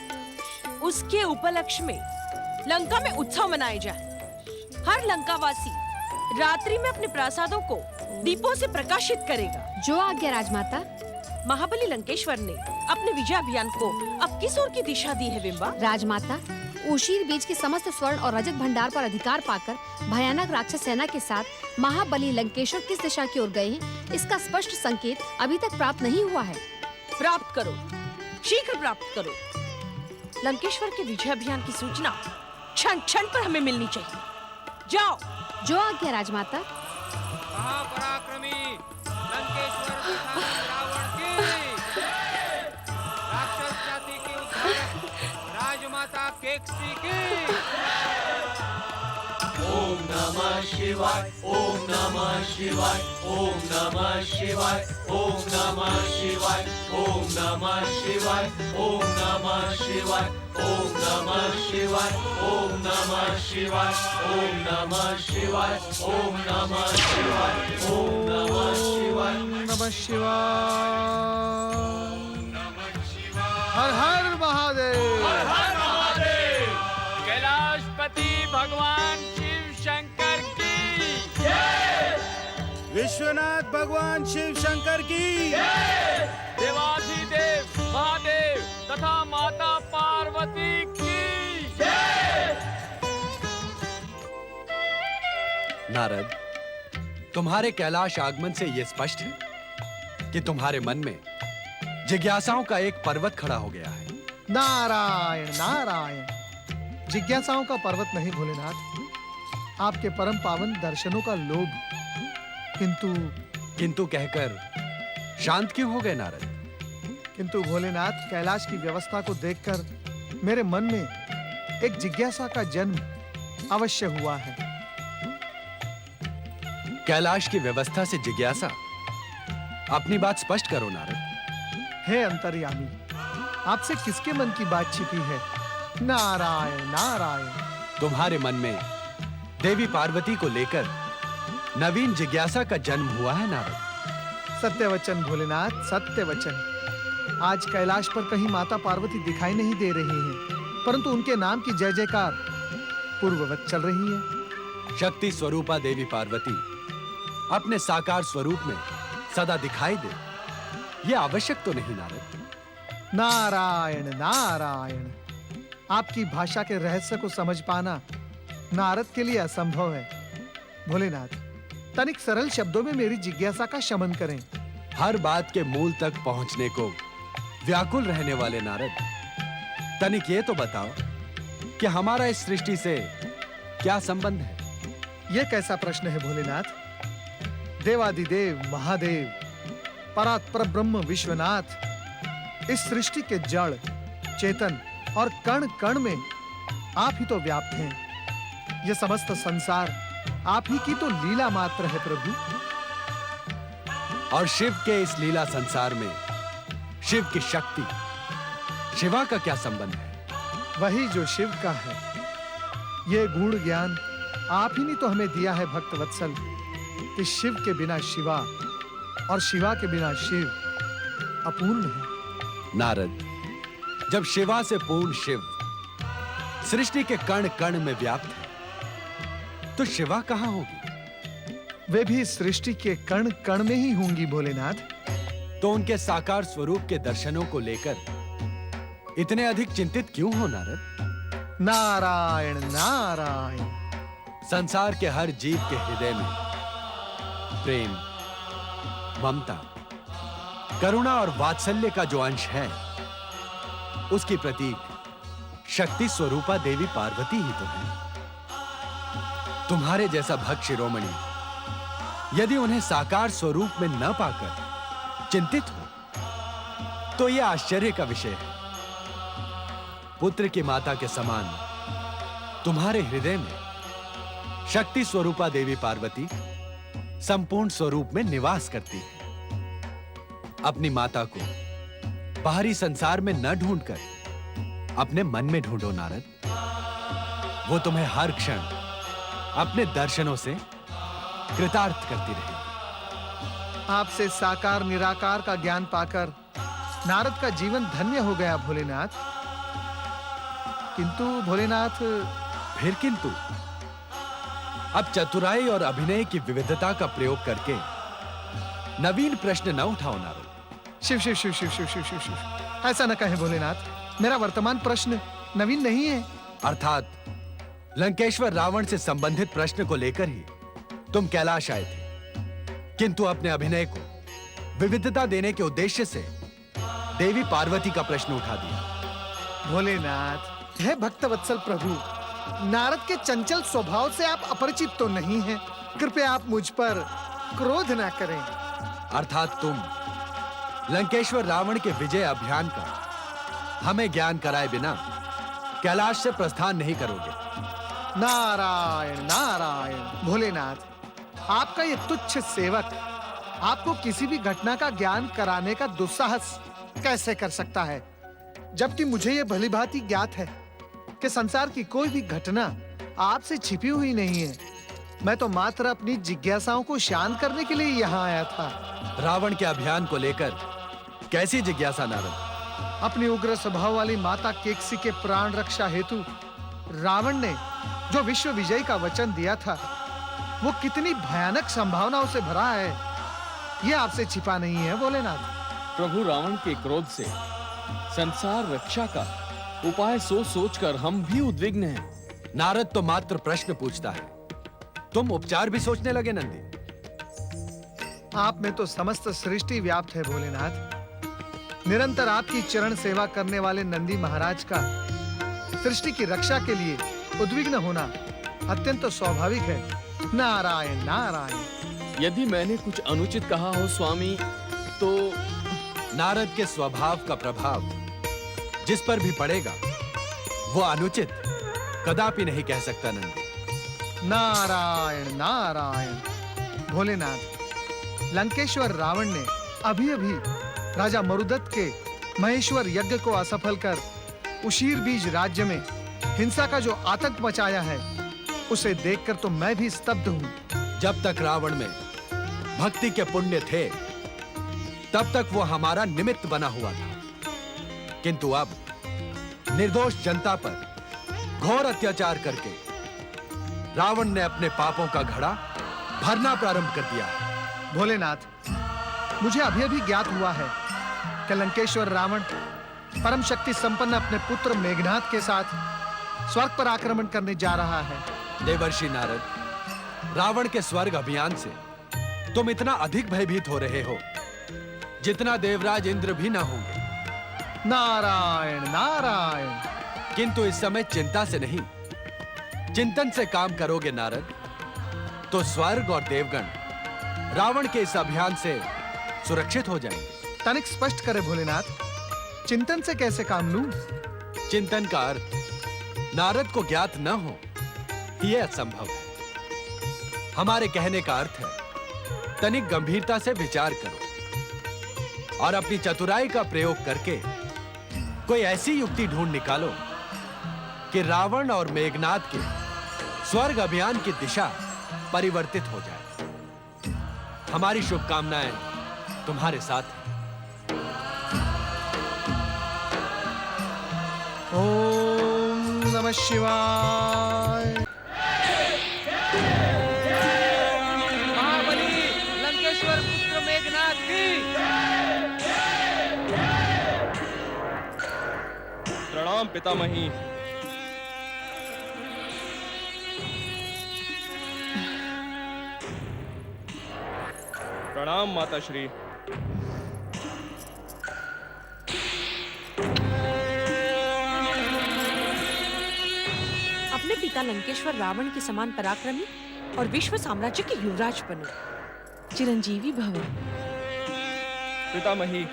S6: उसके उपलक्ष्य में लंका में उत्सव मनाए जाए। हर लंकावासी रात्रि में अपने प्रासादों को दीपों से प्रकाशित करेगा।
S8: जो आज्ञा राजमाता।
S6: महाबली लंकेश्वर ने अपने विजय अभियान को अब किस ओर की दिशा दी है बिंबा?
S8: राजमाता, उशीर बीज के समस्त स्वर्ण और रजत भंडार पर अधिकार पाकर भयानक राक्षस सेना के साथ महाबली लंकेश्वर किस दिशा की ओर गए हैं, इसका स्पष्ट संकेत अभी तक प्राप्त नहीं हुआ है।
S6: प्राप्त करो, शीघ्र प्राप्त करो। लंकेश्वर के विजय अभियान की सूचना क्षण क्षण पर हमें मिलनी चाहिए। जाओ।
S8: जो आज्ञा राजमाता।
S5: महापराक्रमी लंकेश्वर रावण की, राक्षस जाति की उद्धारक राजमाता केकसी की।
S3: ओम नमः शिवाय, ओम नमः शिवाय, ओम नमः शिवाय, ओम नमः शिवाय, ओम नमः शिवाय, ओम नमः शिवाय, ओम नमः शिवाय, ओम नमः शिवाय, ओम नमः शिवाय, ओम नमः शिवाय, ओम नमः शिवाय,
S11: नमः शिवाय। हर हर महादेव।
S3: हर हर महादेव।
S5: कैलाशपति भगवान शिव शंकर की
S3: जय।
S12: विश्वनाथ भगवान शिव शंकर की
S3: जय।
S5: देवाधिदेव महादेव तथा माता पार्वती की
S3: जय।
S1: नारद, तुम्हारे कैलाश आगमन से यह स्पष्ट है कि तुम्हारे मन में जिज्ञासाओं का एक पर्वत खड़ा हो गया है।
S11: नारायण नारायण। जिज्ञासाओं का पर्वत नहीं भोलेनाथ, आपके परम पावन दर्शनों का लोभ।
S1: किंतु कहकर शांत क्यों हो गए नारद?
S11: किंतु भोलेनाथ, कैलाश की व्यवस्था को देखकर मेरे मन में एक जिज्ञासा का जन्म अवश्य हुआ है।
S1: कैलाश की व्यवस्था से जिज्ञासा? अपनी बात स्पष्ट करो नारद।
S11: हे अंतर्यामी, आपसे किसके मन की बात छिपी है? नारायण नारायण।
S1: तुम्हारे मन में देवी पार्वती को लेकर नवीन जिज्ञासा का जन्म हुआ है नारद।
S11: सत्य वचन भोलेनाथ, सत्य वचन। आज कैलाश पर कहीं माता पार्वती दिखाई नहीं दे रही हैं, परंतु उनके नाम की जय जयकार पूर्ववत चल रही है।
S1: शक्ति स्वरूपा देवी पार्वती अपने साकार स्वरूप में सदा दिखाई दे, यह आवश्यक तो नहीं नारद?
S11: नारायण नारायण। आपकी भाषा के रहस्य को समझ पाना नारद के लिए असंभव है। भोलेनाथ, तनिक सरल शब्दों में मेरी जिज्ञासा का शमन करें।
S1: हर बात के मूल तक पहुंचने को व्याकुल रहने वाले नारद, तनिक ये तो बताओ कि हमारा इस सृष्टि से क्या संबंध है?
S11: यह कैसा प्रश्न है भोलेनाथ? देवादिदेव महादेव, परात्पर ब्रह्म विश्वनाथ, इस सृष्टि के जड़, चेतन और कण कण में आप ही तो व्याप्त हैं। यह समस्त संसार आप ही की तो लीला मात्र है प्रभु।
S1: और शिव के इस लीला संसार में शिव की शक्ति, शिवा का क्या संबंध है?
S11: वही जो शिव का है। ये गूढ़ ज्ञान आप ही ने तो हमें दिया है भक्त वत्सल कि शिव के बिना शिवा और शिवा के बिना शिव अपूर्ण है।
S1: नारद, जब शिवा से पूर्ण शिव सृष्टि के कण कण में व्याप्त है, तो शिवा कहां होगी?
S11: वे भी सृष्टि के कण कण में ही होंगी भोलेनाथ।
S1: तो उनके साकार स्वरूप के दर्शनों को लेकर इतने अधिक चिंतित क्यों हो नारद?
S11: नारायण नारायण।
S1: संसार के हर जीव के हृदय में प्रेम, ममता, करुणा और वात्सल्य का जो अंश है, उसकी प्रतीक शक्ति स्वरूपा देवी पार्वती ही तो है। तुम्हारे जैसा भक्त शिरोमणि यदि उन्हें साकार स्वरूप में न पाकर चिंतित हो, तो यह आश्चर्य का विषय है। पुत्र की माता के समान तुम्हारे हृदय में शक्ति स्वरूपा देवी पार्वती संपूर्ण स्वरूप में निवास करती है। अपनी माता को बाहरी संसार में न ढूंढकर अपने मन में ढूंढो नारद। वो तुम्हें हर क्षण अपने दर्शनों से कृतार्थ करती रहेगी।
S11: आपसे साकार निराकार का ज्ञान पाकर नारद का जीवन धन्य हो गया भोलेनाथ। किंतु भोलेनाथ,
S1: फिर किंतु? अब चतुराई और अभिनय की विविधता का प्रयोग करके नवीन प्रश्न न उठाओ नारद।
S11: शिव शिव शिव शिव शिव शिव शिव शिव, ऐसा न कहें भोलेनाथ। मेरा वर्तमान प्रश्न नवीन नहीं है।
S1: अर्थात लंकेश्वर रावण से संबंधित प्रश्न को लेकर ही तुम कैलाश आए थे, किंतु अपने अभिनय को विविधता देने के उद्देश्य से देवी पार्वती का प्रश्न उठा दिया।
S11: भोलेनाथ, हे भक्त वत्सल प्रभु, नारद के चंचल स्वभाव से आप अपरिचित तो नहीं हैं। कृपया आप मुझ पर क्रोध ना करें।
S1: अर्थात तुम लंकेश्वर रावण के विजय अभियान का हमें ज्ञान कराए बिना कैलाश से प्रस्थान नहीं करोगे।
S11: नारायण नारायण। भोलेनाथ, आपका ये तुच्छ सेवक आपको किसी भी घटना का ज्ञान कराने का दुस्साहस कैसे कर सकता है, जबकि मुझे ये भलीभांति ज्ञात है कि संसार की कोई भी घटना आपसे छिपी हुई नहीं है। मैं तो मात्र अपनी जिज्ञासाओं को शांत करने के लिए यहाँ आया था।
S1: रावण के अभियान को लेकर कैसी जिज्ञासा नारद?
S11: अपनी उग्र स्वभाव वाली माता केकसी के प्राण रक्षा हेतु रावण ने जो विश्व विजय का वचन दिया था, वो कितनी भयानक संभावनाओं से भरा है, ये आपसे छिपा नहीं है भोलेनाथ।
S3: प्रभु रावण के क्रोध से संसार रक्षा का उपाय सोच सोचकर हम भी उद्विग्न हैं।
S1: नारद तो मात्र प्रश्न पूछता है, तुम उपचार भी सोचने लगे नंदी।
S11: आप में तो समस्त सृष्टि व्याप्त है भोलेनाथ। निरंतर आपकी चरण सेवा करने वाले नंदी महाराज का सृष्टि की रक्षा के लिए उद्विग्न होना अत्यंत स्वाभाविक है। नारायण नारायण।
S3: यदि मैंने कुछ अनुचित कहा हो स्वामी, तो
S1: नारद के स्वभाव का प्रभाव जिस पर भी पड़ेगा वो अनुचित कदापि नहीं कह सकता नंदी।
S11: नारायण नारायण। भोलेनाथ, लंकेश्वर रावण ने अभी अभी राजा मरुदत्त के महेश्वर यज्ञ को असफल कर उशीर बीज राज्य में हिंसा का जो आतंक मचाया है, उसे देखकर तो मैं भी स्तब्ध हूं।
S1: जब तक रावण में भक्ति के पुण्य थे, तब तक वो हमारा निमित्त बना हुआ था, किंतु अब निर्दोष जनता पर घोर अत्याचार करके रावण ने अपने पापों का घड़ा भरना प्रारंभ कर दिया है।
S11: भोलेनाथ, मुझे अभी अभी ज्ञात हुआ है कि लंकेश्वर रावण परम शक्ति संपन्न अपने पुत्र मेघनाथ के साथ स्वर्ग पर आक्रमण करने जा रहा है।
S1: देवर्षि नारद, रावण के स्वर्ग अभियान से तुम इतना अधिक भयभीत हो रहे हो जितना देवराज इंद्र भी ना होंगे।
S11: नारायण नारायण।
S1: किंतु इस समय चिंता से नहीं, चिंतन से काम करोगे नारद, तो स्वर्ग और देवगण रावण के इस अभियान से सुरक्षित हो जाएंगे।
S11: तनिक स्पष्ट करे भोलेनाथ, चिंतन से कैसे काम लूं?
S1: चिंतन का अर्थ नारद को ज्ञात न हो, यह असंभव है। हमारे कहने का अर्थ है तनिक गंभीरता से विचार करो और अपनी चतुराई का प्रयोग करके कोई ऐसी युक्ति ढूंढ निकालो कि रावण और मेघनाथ के स्वर्ग अभियान की दिशा परिवर्तित हो जाए। हमारी शुभकामनाएं तुम्हारे साथ हैं।
S11: ओम नमः शिवाय।
S5: महाबली लंकेश्वर पुत्र मेघनाथ की
S2: प्रणाम पितामही। प्रणाम माताश्री।
S6: अपने पिता लंकेश्वर रावण के समान पराक्रमी और विश्व साम्राज्य के युवराज बनो। चिरंजीवी भव।
S2: पितामही,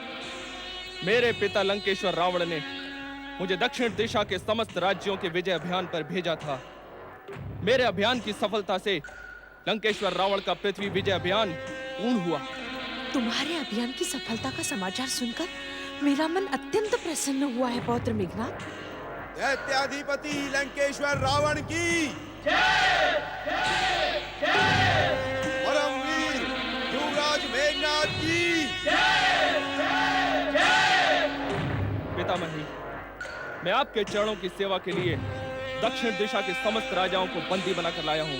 S2: मेरे पिता लंकेश्वर रावण ने मुझे दक्षिण दिशा के समस्त राज्यों के विजय अभियान पर भेजा था। मेरे अभियान की सफलता से लंकेश्वर रावण का पृथ्वी विजय अभियान पूर्ण हुआ।
S6: तुम्हारे अभियान की सफलता का समाचार सुनकर मेरा मन अत्यंत प्रसन्न हुआ है पौत्र मेघनाथ।
S3: दैत्याधिपति लंकेश्वर रावण की परमवीर युवराज मेघनाथ की
S2: पितामही, मैं आपके चरणों की सेवा के लिए दक्षिण दिशा के समस्त राजाओं को बंदी बनाकर लाया हूं।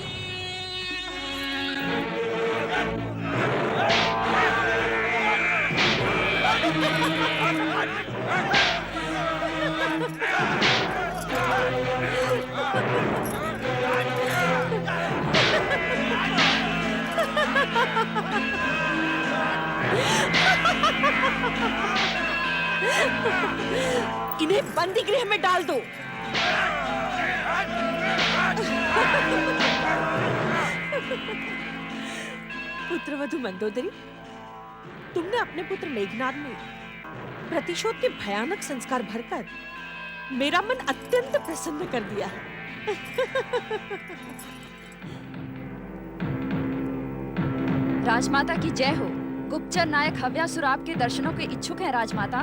S6: इन्हें बंदी गृह में डाल दो। पुत्रवधु मंदोदरी, तुमने अपने पुत्र मेघनाद में प्रतिशोध के भयानक संस्कार भरकर मेरा मन अत्यंत प्रसन्न कर दिया है।
S13: राजमाता की जय हो। गुप्तचर नायक हव्यासुर आपके दर्शनों के इच्छुक हैं राजमाता।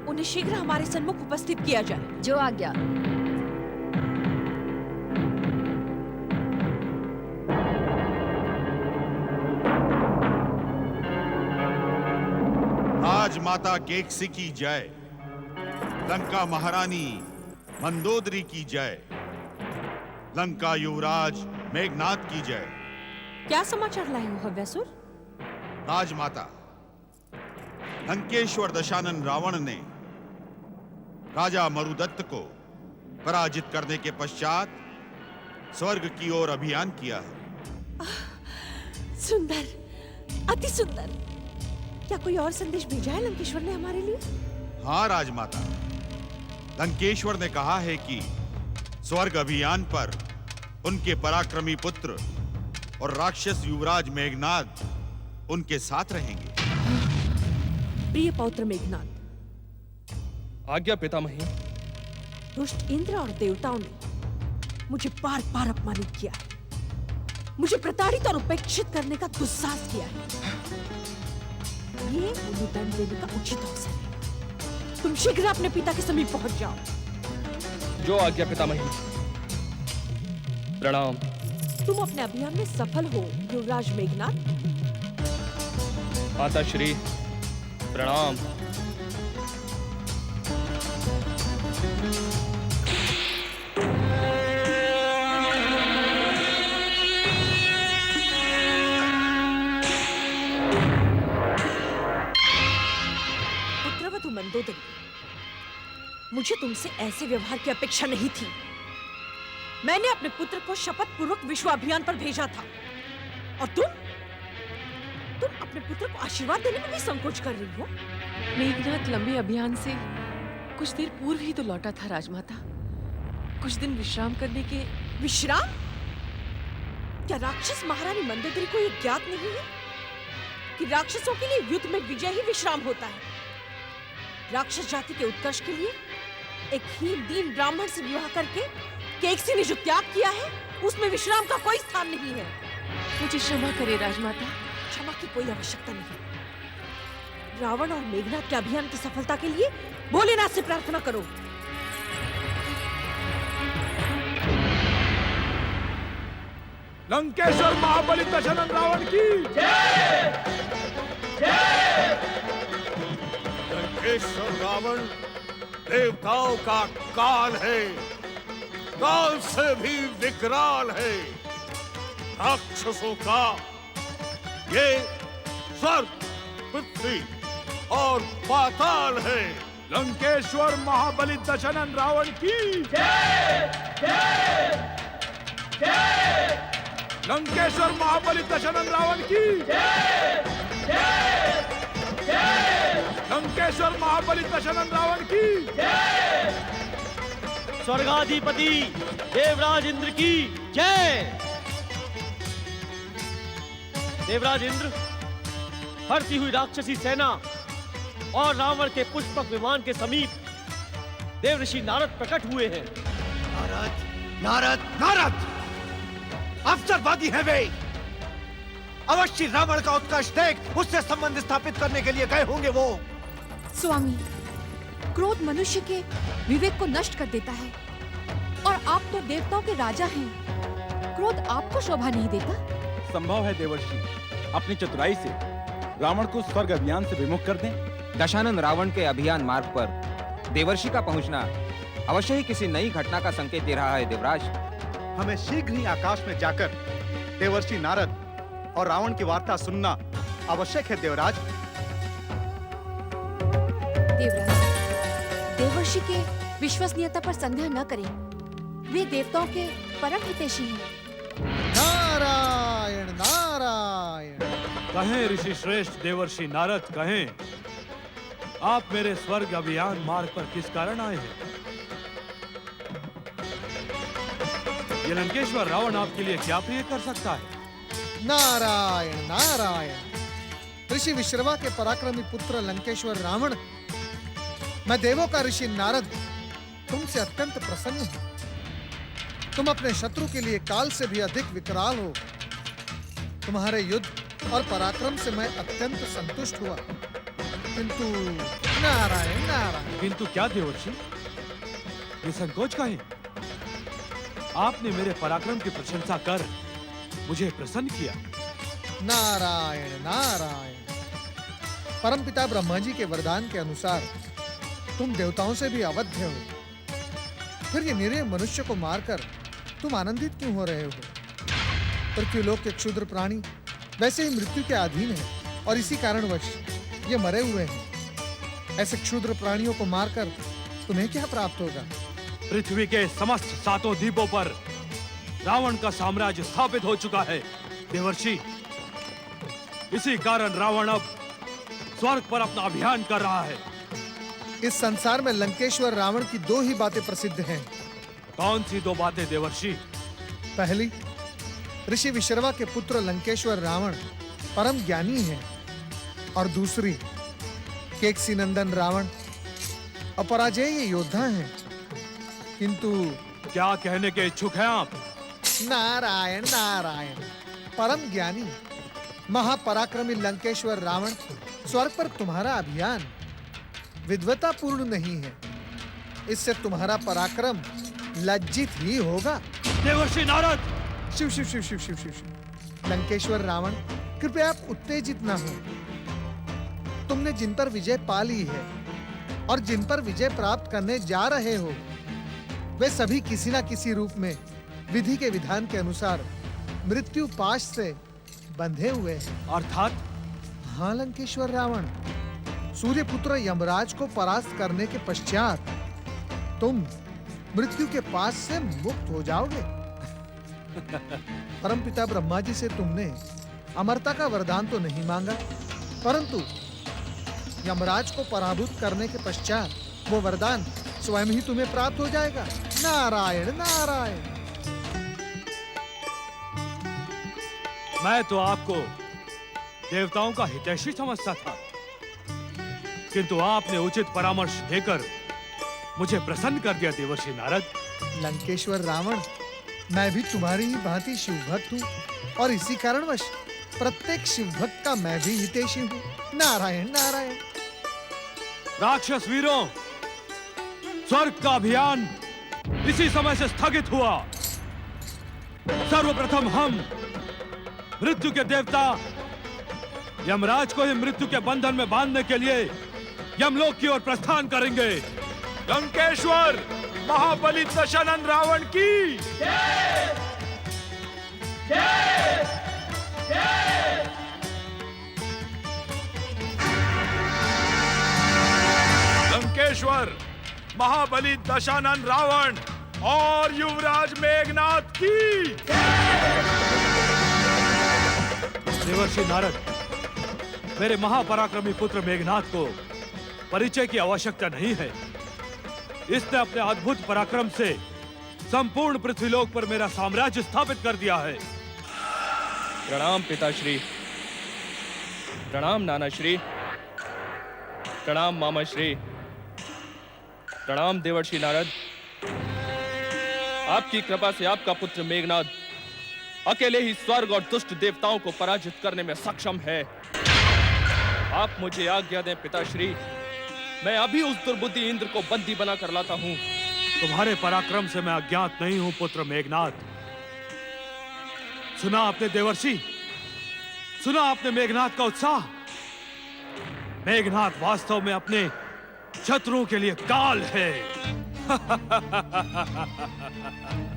S6: उन्हें शीघ्र हमारे सन्मुख उपस्थित किया जाए।
S13: जो आज्ञा।
S10: राजमाता केकसी की जय। लंका महारानी मंदोदरी की जय। लंका युवराज मेघनाथ की जय।
S6: क्या समाचार लाए हो हव्यासुर?
S10: राजमाता, लंकेश्वर दशानन रावण ने राजा मरुदत्त को पराजित करने के पश्चात स्वर्ग की ओर अभियान किया है।
S6: सुंदर, अति सुंदर। क्या कोई और संदेश भेजा है लंकेश्वर ने हमारे लिए?
S10: हाँ राजमाता, लंकेश्वर ने कहा है कि स्वर्ग अभियान पर उनके पराक्रमी पुत्र और राक्षस युवराज मेघनाद उनके साथ रहेंगे।
S6: प्रिय पौत्र मेघनाद,
S2: आज्ञा पितामही।
S6: दुष्ट इंद्र और देवताओं ने मुझे बार बार अपमानित किया है, मुझे प्रताड़ित और उपेक्षित करने का दुस्साहस किया है। ये उन्हें दंड देने का उचित अवसर है। तुम शीघ्र अपने पिता के समीप पहुंच जाओ।
S2: जो आज्ञा पितामही। प्रणाम।
S6: तुम अपने अभियान में सफल हो युवराज मेघनाद।
S2: माताश्री, प्रणाम।
S6: पुत्रवधु मंदोदरी, मुझे तुमसे ऐसे व्यवहार की अपेक्षा नहीं थी। मैंने अपने पुत्र को शपथ पूर्वक विश्व अभियान पर भेजा था और तुम अपने पुत्र को आशीर्वाद देने में भी संकोच कर रही हो।
S14: मेघनाथ लंबे अभियान से कुछ देर पूर्व ही तो लौटा था राजमाता। कुछ दिन विश्राम करने के।
S6: विश्राम? क्या राक्षस महारानी मंदोदरी को यह ज्ञात नहीं है कि राक्षसों के लिए युद्ध में विजय ही विश्राम होता है? राक्षस जाति के उत्कर्ष के लिए एक हीन दीन ब्राह्मण से विवाह करके केकसी ने जो त्याग किया है, उसमें विश्राम का कोई स्थान नहीं है।
S14: मुझे क्षमा करे राजमाता।
S6: क्षमा की कोई आवश्यकता नहीं। रावण और मेघनाथ के अभियान की सफलता के लिए भोलेनाथ से प्रार्थना करो।
S7: लंकेश्वर महाबली दशरथ रावण की
S9: लंकेश्वर रावण देवताओं का काल है, काल से भी विकराल है। राक्षसों का ये स्वर्ग, पृथ्वी और पाताल है।
S7: लंकेश्वर महाबली दशरथ रावण की लंकेश्वर महाबली दशरथ रावण की लंकेश्वर महाबली दशरथ रावण की
S15: स्वर्गाधिपति देवराज इंद्र की जय। देवराज इंद्र, हरती हुई राक्षसी सेना और रावण के पुष्पक विमान के समीप देवऋषि नारद प्रकट हुए हैं।
S12: नारद, नारद, नारद! अवसरवादी है वे। अवश्य रावण का उत्कर्ष देख उससे संबंध स्थापित करने के लिए गए होंगे वो।
S8: स्वामी, क्रोध मनुष्य के विवेक को नष्ट कर देता है और आप तो देवताओं के राजा हैं। क्रोध आपको शोभा नहीं देता।
S16: संभव है देवर्षि अपनी चतुराई से रावण को स्वर्ग अभियान से विमुख कर दें।
S5: दशानन रावण के अभियान मार्ग पर देवर्षि का पहुंचना अवश्य ही किसी नई घटना का संकेत दे रहा है देवराज।
S11: हमें शीघ्र ही आकाश में जाकर देवर्षि नारद और रावण की वार्ता सुनना आवश्यक है देवराज।
S8: देवराज, देवर्षि के विश्वसनीयता पर संदेह न करें। वे देवताओं के परम हितैषी हैं।
S11: नारायण नारायण।
S7: कहें ऋषि श्रेष्ठ देवर्षि नारद, कहें आप मेरे स्वर्ग अभियान मार्ग पर किस कारण आए हैं? ये लंकेश्वर रावण आपके लिए क्या प्रिय कर सकता है?
S11: नारायण नारायण। ऋषि विश्रवा के पराक्रमी पुत्र लंकेश्वर रावण, मैं देवों का ऋषि नारद तुमसे अत्यंत प्रसन्न हूं। तुम अपने शत्रु के लिए काल से भी अधिक विकराल हो। तुम्हारे युद्ध और पराक्रम से मैं अत्यंत संतुष्ट हुआ। किंतु नारायण नारायण।
S7: किंतु क्या देवर्षि, ये संकोच का है? आपने मेरे पराक्रम की प्रशंसा कर मुझे प्रसन्न किया।
S11: नारायण नारायण। परमपिता ब्रह्मा जी के वरदान के अनुसार तुम देवताओं से भी अवध्य हो। फिर ये निरीह मनुष्य को मारकर तुम आनंदित क्यों हो रहे हो? पृथ्वीलोक के क्षुद्र प्राणी वैसे ही मृत्यु के अधीन हैं और इसी कारणवश ये मरे हुए हैं। ऐसे क्षुद्र प्राणियों को मारकर तुम्हें क्या प्राप्त होगा?
S7: पृथ्वी के समस्त सातों द्वीपों पर रावण का साम्राज्य स्थापित हो चुका है देवर्षि। इसी कारण रावण अब स्वर्ग पर अपना अभियान कर रहा है।
S11: इस संसार में लंकेश्वर रावण की दो ही बातें प्रसिद्ध हैं।
S7: कौन सी दो बातें देवर्षि?
S11: पहली, ऋषि विश्रवा के पुत्र लंकेश्वर रावण परम ज्ञानी है, और दूसरी, केकसी नंदन रावण अपराजेय योद्धा हैं। किंतु
S7: क्या कहने के इच्छुक हैं आप?
S11: नारायण नारायण। परम ज्ञानी महापराक्रमी लंकेश्वर रावण स्वर्ग पर तुम्हारा अभियान विद्वता पूर्ण नहीं है। इससे तुम्हारा पराक्रम लज्जित ही होगा।
S7: देवर्षि नारद!
S11: शिव शिव शिव शिव शिव शिव शिव। लंकेश्वर रावण, कृपया आप उत्तेजित ना हो। तुमने जिन पर विजय पा ली है और जिन पर विजय प्राप्त करने जा रहे हो, वे सभी किसी न किसी रूप में विधि के विधान के अनुसार मृत्यु पाश से बंधे हुए हैं।
S7: अर्थात?
S11: हाँ लंकेश्वर रावण, सूर्यपुत्र यमराज को परास्त करने के पश्चात तुम मृत्यु के पास से मुक्त हो जाओगे। परमपिता ब्रह्मा जी से तुमने अमरता का वरदान तो नहीं मांगा, परंतु यमराज को पराभूत करने के पश्चात वो वरदान स्वयं ही तुम्हें प्राप्त हो जाएगा। नारायण नारायण।
S7: मैं तो आपको देवताओं का हितैषी समझता था, किंतु आपने उचित परामर्श देकर मुझे प्रसन्न कर दिया देवर्षि नारद।
S11: लंकेश्वर रावण, मैं भी तुम्हारी ही भांति शिवभक्त हूँ, और इसी कारणवश प्रत्येक शिवभक्त का मैं भी हितैषी हूँ। नारायण नारायण।
S7: राक्षस वीरों, स्वर्ग का अभियान इसी समय से स्थगित हुआ। सर्वप्रथम हम मृत्यु के देवता यमराज को ही मृत्यु के बंधन में बांधने के लिए यमलोक की ओर प्रस्थान करेंगे।
S16: लंकेश्वर महाबली दशानन रावण की लंकेश्वर महाबली दशानन रावण और युवराज मेघनाथ की।
S7: देवर्षि नारद, मेरे महापराक्रमी पुत्र मेघनाथ को परिचय की आवश्यकता नहीं है। इसने अपने अद्भुत पराक्रम से संपूर्ण पृथ्वीलोक पर मेरा साम्राज्य स्थापित कर दिया है।
S2: प्रणाम पिताश्री, प्रणाम नानाश्री, प्रणाम मामाश्री, प्रणाम देवर्षि नारद। आपकी कृपा से आपका पुत्र मेघनाथ अकेले ही स्वर्ग और दुष्ट देवताओं को पराजित करने में सक्षम है। आप मुझे आज्ञा दें पिताश्री, मैं अभी उस दुर्बुद्धि इंद्र को बंदी बना कर लाता हूं।
S7: तुम्हारे पराक्रम से मैं अज्ञात नहीं हूं पुत्र मेघनाथ। सुना आपने देवर्षि, सुना आपने मेघनाथ का उत्साह। मेघनाथ वास्तव में अपने शत्रुओं के लिए काल है।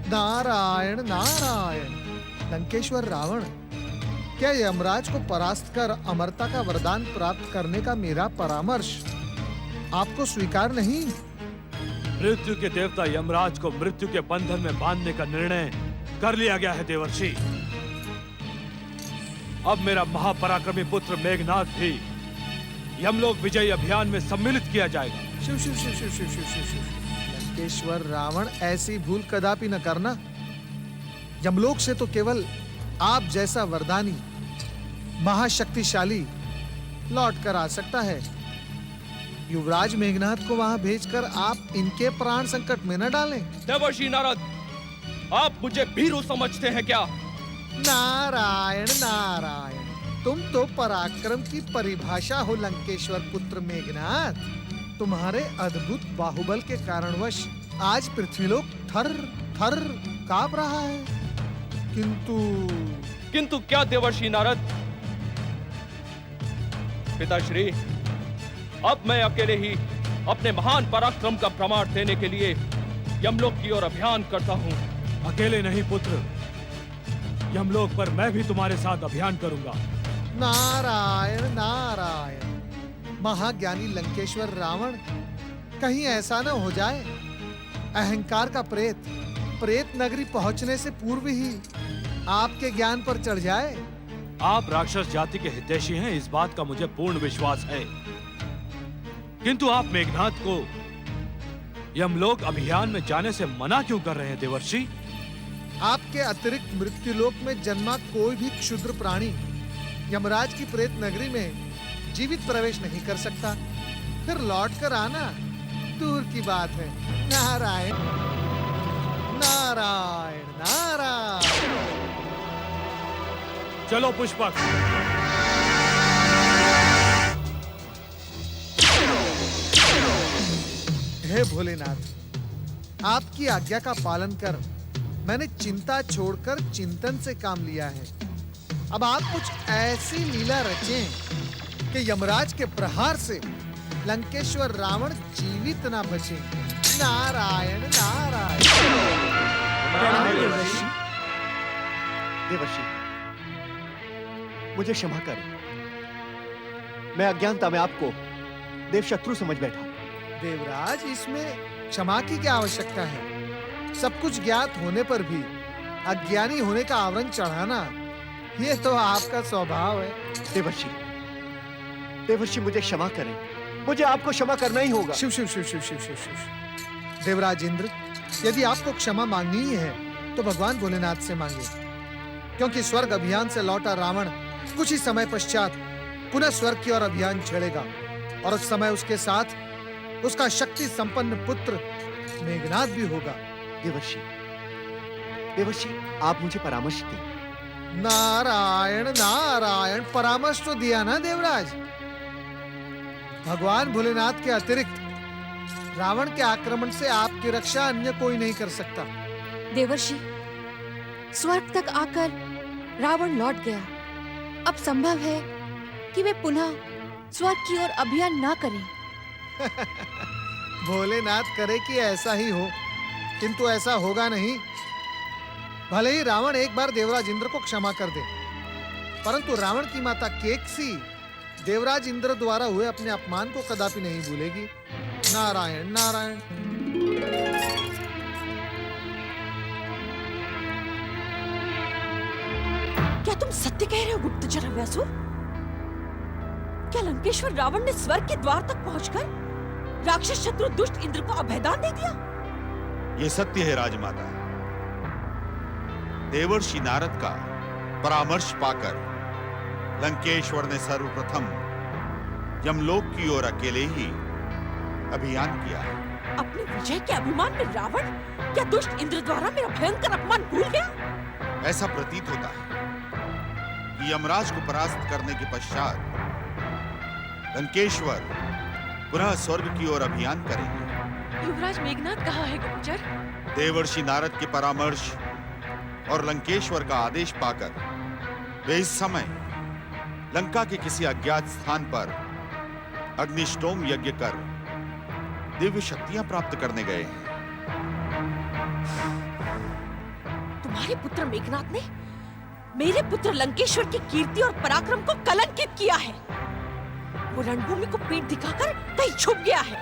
S11: नारायण नारायण। लंकेश्वर रावण, क्या यमराज को परास्त कर अमरता का वरदान प्राप्त करने का मेरा परामर्श आपको स्वीकार नहीं?
S7: मृत्यु के देवता यमराज को मृत्यु के बंधन में बांधने का निर्णय कर लिया गया है देवर्षि। अब मेरा महापराक्रमी पुत्र मेघनाथ भी यमलोक विजय अभियान में सम्मिलित किया जाएगा।
S11: शिव शिव शिव शिव शिव शिव शिव शिव। लंकेश्वर रावण, ऐसी भूल कदापि न करना। यमलोक से तो केवल आप जैसा वरदानी महाशक्तिशाली लौट कर आ सकता है। युवराज मेघनाथ को वहां भेजकर आप इनके प्राण संकट में न डालें।
S2: देवर्षि नारद, आप मुझे भीरू समझते हैं क्या?
S11: नारायण नारायण, तुम तो पराक्रम की परिभाषा हो लंकेश्वर पुत्र मेघनाथ। तुम्हारे अद्भुत बाहुबल के कारणवश आज पृथ्वीलोक थर थर कांप रहा है।
S2: किंतु क्या देवर्षि नारद? पिताश्री, अब मैं अकेले ही अपने महान पराक्रम का प्रमाण देने के लिए यमलोक की ओर अभियान करता हूँ।
S7: अकेले नहीं पुत्र, यमलोक पर मैं भी तुम्हारे साथ अभियान करूंगा।
S11: नारायण नारायण। महाज्ञानी लंकेश्वर रावण, कहीं ऐसा न हो जाए अहंकार का प्रेत नगरी पहुंचने से पूर्व ही आपके ज्ञान पर चढ़ जाए।
S7: आप राक्षस जाति के हितैषी हैं, इस बात का मुझे पूर्ण विश्वास है। किंतु आप मेघनाथ को यमलोक अभियान में जाने से मना क्यों कर रहे हैं देवर्षि?
S11: आपके अतिरिक्त मृत्युलोक में जन्मा कोई भी क्षुद्र प्राणी यमराज की प्रेत नगरी में जीवित प्रवेश नहीं कर सकता। फिर लौट कर आना दूर की बात है। नारायण नारायण नारायण।
S7: चलो पुष्पक।
S11: हे भोलेनाथ, आपकी आज्ञा का पालन कर मैंने चिंता छोड़कर चिंतन से काम लिया है। अब आप कुछ ऐसी लीला रचें कि यमराज के प्रहार से लंकेश्वर रावण जीवित ना बचे। नारायण नारायण।
S12: देवर्षि, मुझे क्षमा करें। मैं अज्ञानता में आपको देवशत्रु समझ बैठा।
S11: देवराज, इसमें क्षमा की क्या आवश्यकता है? सब कुछ ज्ञात होने पर भी अज्ञानी होने का आवरण चढ़ाना, ये तो आपका स्वभाव है।
S12: देवर्षि मुझे क्षमा करें। मुझे आपको क्षमा करना ही होगा।
S11: शिव शिव शिव शिव शिव शिव शिव। देवराज इंद्र, यदि आपको क्षमा मांगनी ही है तो भगवान भोलेनाथ से मांगे, क्योंकि स्वर्ग अभियान से लौटा रावण कुछ ही समय पश्चात पुनः स्वर्ग की ओर अभियान छेड़ेगा, और उस समय उसके साथ उसका शक्ति संपन्न पुत्र मेघनाथ भी होगा।
S12: देवर्षि, आप मुझे परामर्श दें।
S11: नारायण नारायण। परामर्श तो दिया ना देवराज। भगवान भोलेनाथ के अतिरिक्त रावण के आक्रमण से आपकी रक्षा अन्य कोई नहीं कर सकता।
S13: देवर्षि,
S8: स्वर्ग तक आकर रावण लौट गया। अब संभव है कि वे पुनः स्वर्ग की ओर अभियान ना करें।
S11: भोलेनाथ करे कि ऐसा ही हो, किंतु ऐसा होगा नहीं। भले ही रावण एक बार देवराज इंद्र को क्षमा कर दे, परंतु रावण की माता केकसी देवराज इंद्र द्वारा हुए अपने अपमान को कदापि नहीं भूलेगी। नारायण नारायण।
S6: क्या तुम सत्य कह रहे हो गुप्तचर हव्यासुर? क्या लंकेश्वर रावण ने स्वर्ग के द्वार तक पहुंचकर राक्षस शत्रु दुष्ट इंद्र को अभयदान दे दिया?
S10: ये सत्य है राजमाता। देवर्षि नारद का परामर्श पाकर लंकेश्वर ने सर्वप्रथम यमलोक की ओर अकेले ही अभियान किया है।
S6: अपने विजय के अभिमान में रावण क्या दुष्ट इंद्र द्वारा मेरा भयंकर अपमान भूल गया?
S10: ऐसा प्रतीत होता है कि यमराज को परास्त करने के पश्चात लंकेश्वर पुनः स्वर्ग की ओर अभियान करेंगे।
S14: युवराज मेघनाद कहाँ है गुप्तचर?
S10: देवर्षि नारद के परामर्श और लंकेश्वर का आदेश पाकर वे इस समय लंका के किसी अज्ञात स्थान पर अग्निष्टोम यज्ञ कर दिव्य शक्तियां प्राप्त करने गए हैं।
S6: तुम्हारे पुत्र मेघनाद ने मेरे पुत्र लंकेश्वर की कीर्ति और पराक्रम को कलंकित किया है। वो रणभूमि को पीठ दिखाकर कहीं छुप गया है।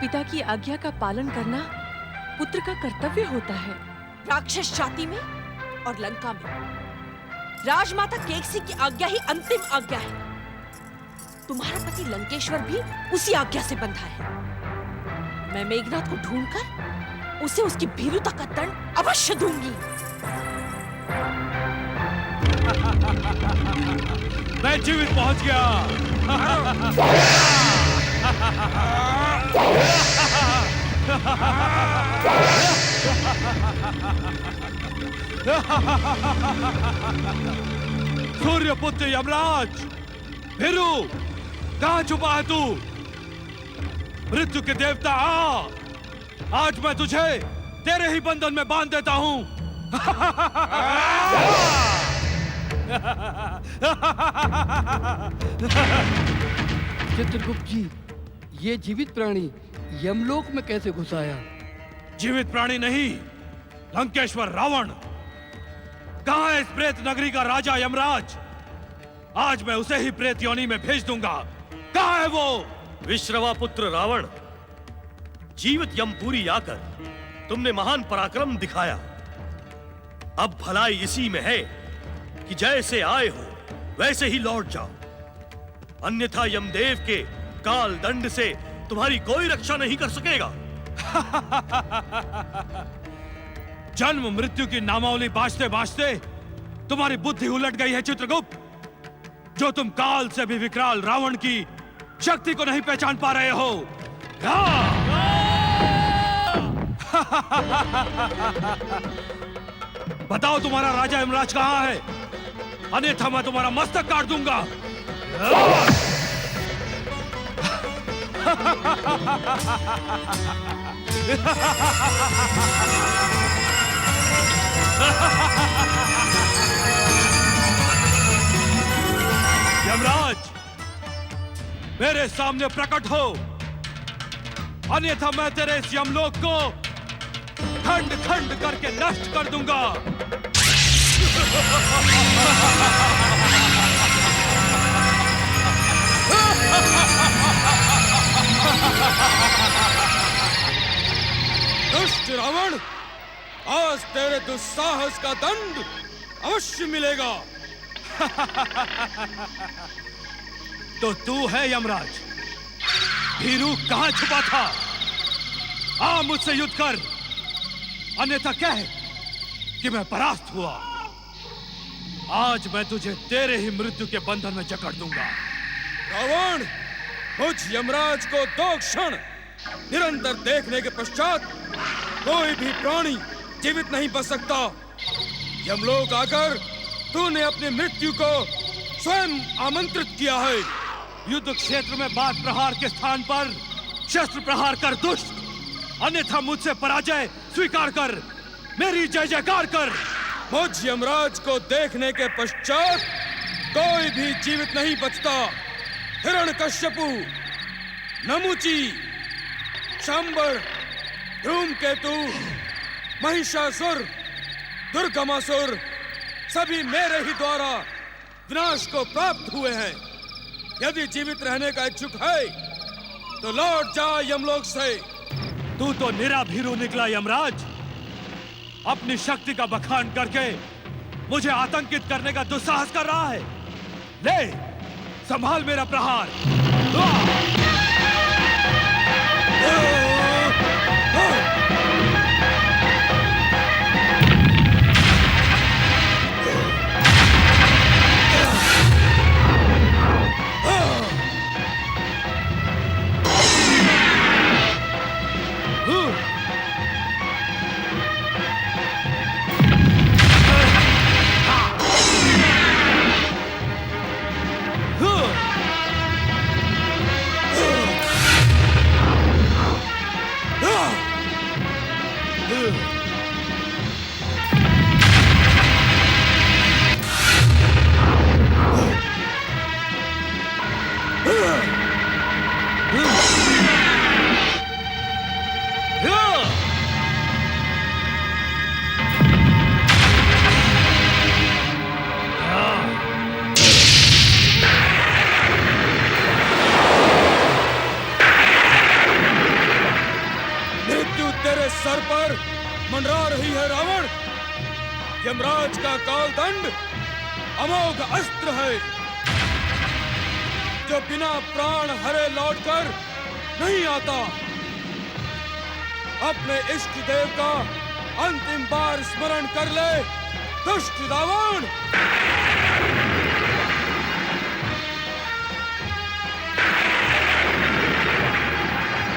S14: पिता की आज्ञा का पालन करना पुत्र का कर्तव्य होता है।
S6: राक्षस जाति में और लंका में राजमाता केकसी की आज्ञा ही अंतिम आज्ञा है। तुम्हारा पति लंकेश्वर भी उसी आज्ञा से बंधा है। मैं मेघनाद को ढूंढकर उसे उसकी भीरुता का दंड अवश्य दूंगी।
S7: मैं जीवित पहुंच गया। सूर्यपुत्र यमराज, भीरू, कहां छुपा है तू? मृत्यु के देवता आ! आज मैं तुझे तेरे ही बंधन में बांध देता हूं।
S17: चित्रगुप्त जी, ये जीवित प्राणी यमलोक में कैसे घुस आया?
S7: जीवित प्राणी नहीं, लंकेश्वर रावण। कहां है इस प्रेत नगरी का राजा यमराज? आज मैं उसे ही प्रेत योनि में भेज दूंगा। कहां है वो?
S15: विश्रवा पुत्र रावण, जीवित यमपुरी आकर तुमने महान पराक्रम दिखाया। अब भलाई इसी में है कि जैसे आए हो वैसे ही लौट जाओ, अन्यथा यमदेव के काल दंड से तुम्हारी कोई रक्षा नहीं कर सकेगा।
S7: जन्म मृत्यु की नामावली बाजते बाजते तुम्हारी बुद्धि उलट गई है चित्रगुप्त। जो तुम काल से भी विकराल रावण की शक्ति को नहीं पहचान पा रहे हो। बताओ तुम्हारा राजा यमराज कहां है, अन्यथा मैं तुम्हारा मस्तक काट दूंगा। यमराज, मेरे सामने प्रकट हो, अन्यथा मैं तेरे इस यमलोक को खंड खंड करके नष्ट कर दूंगा। दुष्ट रावण, आज तेरे दुस्साहस का दंड अवश्य मिलेगा। तो तू है यमराज? भीरू कहां छुपा था? आ मुझसे युद्ध कर, अन्यथा कह कि मैं परास्त हुआ। आज मैं तुझे तेरे ही मृत्यु के बंधन में जकड़ दूंगा।
S2: रावण, मुझ यमराज को 2 क्षण निरंतर देखने के पश्चात कोई भी प्राणी जीवित नहीं बच सकता। यमलोक आकर तूने अपनी मृत्यु को स्वयं आमंत्रित किया है।
S7: युद्ध क्षेत्र में बात प्रहार के स्थान पर शस्त्र प्रहार कर दुष्ट, अन्यथा मुझसे पराजय स्वीकार कर, मेरी जय जयकार कर।
S2: मुझ यमराज को देखने के पश्चात कोई भी जीवित नहीं बचता। हिरण्यकश्यपु, नमुची, शंबर, धूमकेतु, महिषासुर, दुर्गमासुर सभी मेरे ही द्वारा विनाश को प्राप्त हुए हैं। यदि जीवित रहने का इच्छुक है तो लौट जा यमलोक से।
S7: तू तो निरा भीरू निकला यमराज। अपनी शक्ति का बखान करके मुझे आतंकित करने का दुस्साहस कर रहा है। ले, संभाल मेरा प्रहार।
S2: सर पर मंडरा रही है रावण। यमराज का कालदंड अमोघ अस्त्र है जो बिना प्राण हरे लौटकर नहीं आता। अपने इष्ट देव का अंतिम बार स्मरण कर ले दुष्ट रावण।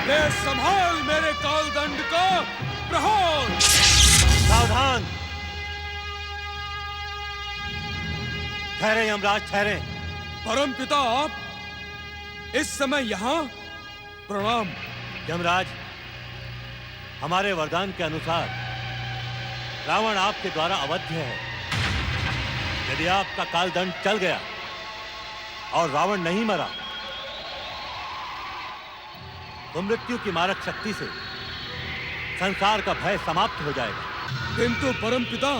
S2: ले संभाल मेरे कालदंड का प्रहार।
S12: सावधान, ठहरे यमराज, ठहरे।
S2: परमपिता, आप इस समय यहाँ? प्रणाम।
S12: यमराज, हमारे वरदान के अनुसार रावण आपके द्वारा अवध्य है। यदि आपका कालदंड चल गया और रावण नहीं मरा तो मृत्यु की मारक शक्ति से संसार का भय समाप्त हो जाएगा।
S2: किंतु परमपिता,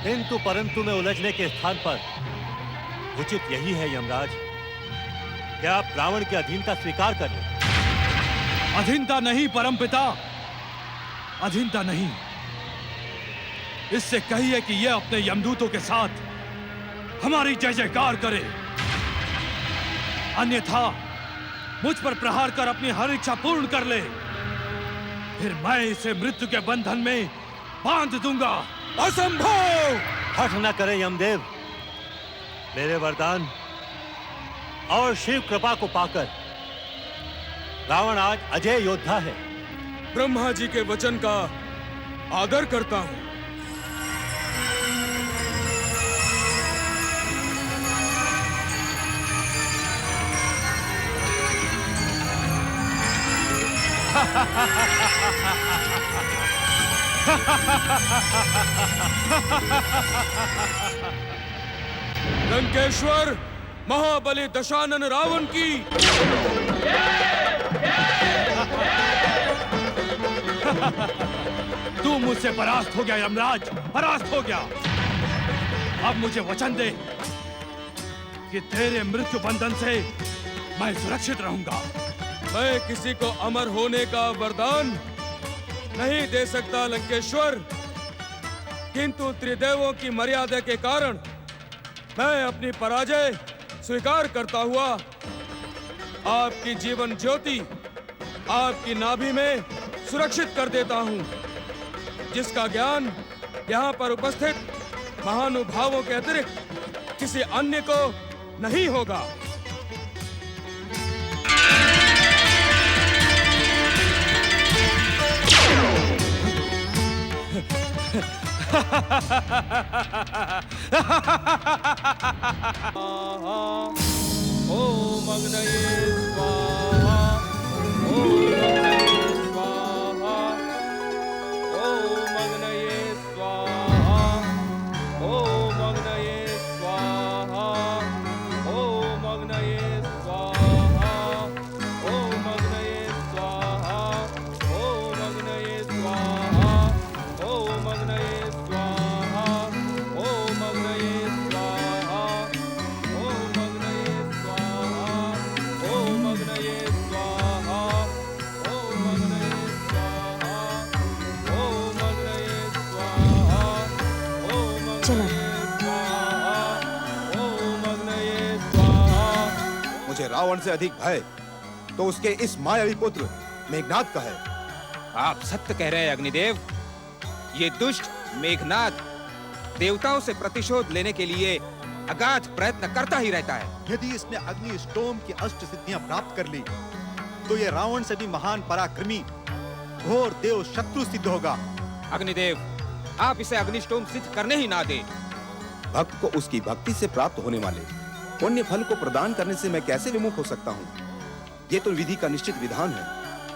S12: किंतु परंतु में उलझने के स्थान पर उचित यही है यमराज कि आप रावण की अधीनता स्वीकार कर लें।
S7: अधीनता नहीं परमपिता, अधीनता नहीं। इससे कहिए कि यह अपने यमदूतों के साथ हमारी जय जयकार करे, अन्यथा मुझ पर प्रहार कर अपनी हर इच्छा पूर्ण कर ले। फिर मैं इसे मृत्यु के बंधन में बांध दूंगा।
S2: असंभव!
S12: हठ न करें यमदेव। मेरे वरदान और शिव कृपा को पाकर रावण आज अजय योद्धा है।
S2: ब्रह्मा जी के वचन का आदर करता हूं। लंकेश्वर महाबली दशानन रावण की
S7: तू मुझसे परास्त हो गया यमराज, परास्त हो गया। अब मुझे वचन दे कि तेरे मृत्यु बंधन से मैं सुरक्षित रहूंगा।
S2: मैं किसी को अमर होने का वरदान नहीं दे सकता लंकेश्वर, किंतु त्रिदेवों की मर्यादा के कारण मैं अपनी पराजय स्वीकार करता हुआ आपकी जीवन ज्योति आपकी नाभि में सुरक्षित कर देता हूं, जिसका ज्ञान यहाँ पर उपस्थित महानुभावों के अतिरिक्त किसी अन्य को नहीं होगा। ओम अग्नये स्वाहा, ओम अग्नये स्वाहा, ओम अग्नये स्वाहा,
S18: रावण से अधिक भय तो उसके इस मायावी पुत्र मेघनाद का है।
S5: आप सत्य कह रहे हैं अग्निदेव। ये दुष्ट मेघनाद देवताओं से प्रतिशोध लेने के लिए अगाध प्रयत्न करता ही रहता है।
S19: यदि इसने अग्नि स्टोम की अष्ट सिद्धियां प्राप्त कर ली तो ये रावण से भी महान पराक्रमी घोर देव शत्रु सिद्ध होगा।
S5: अग्निदेव, आप इसे अग्निष्टोम सिद्ध करने ही ना दे।
S18: भक्त को उसकी भक्ति से प्राप्त होने वाले पुण्य फल को प्रदान करने से मैं कैसे विमुख हो सकता हूँ? ये तो विधि का निश्चित विधान है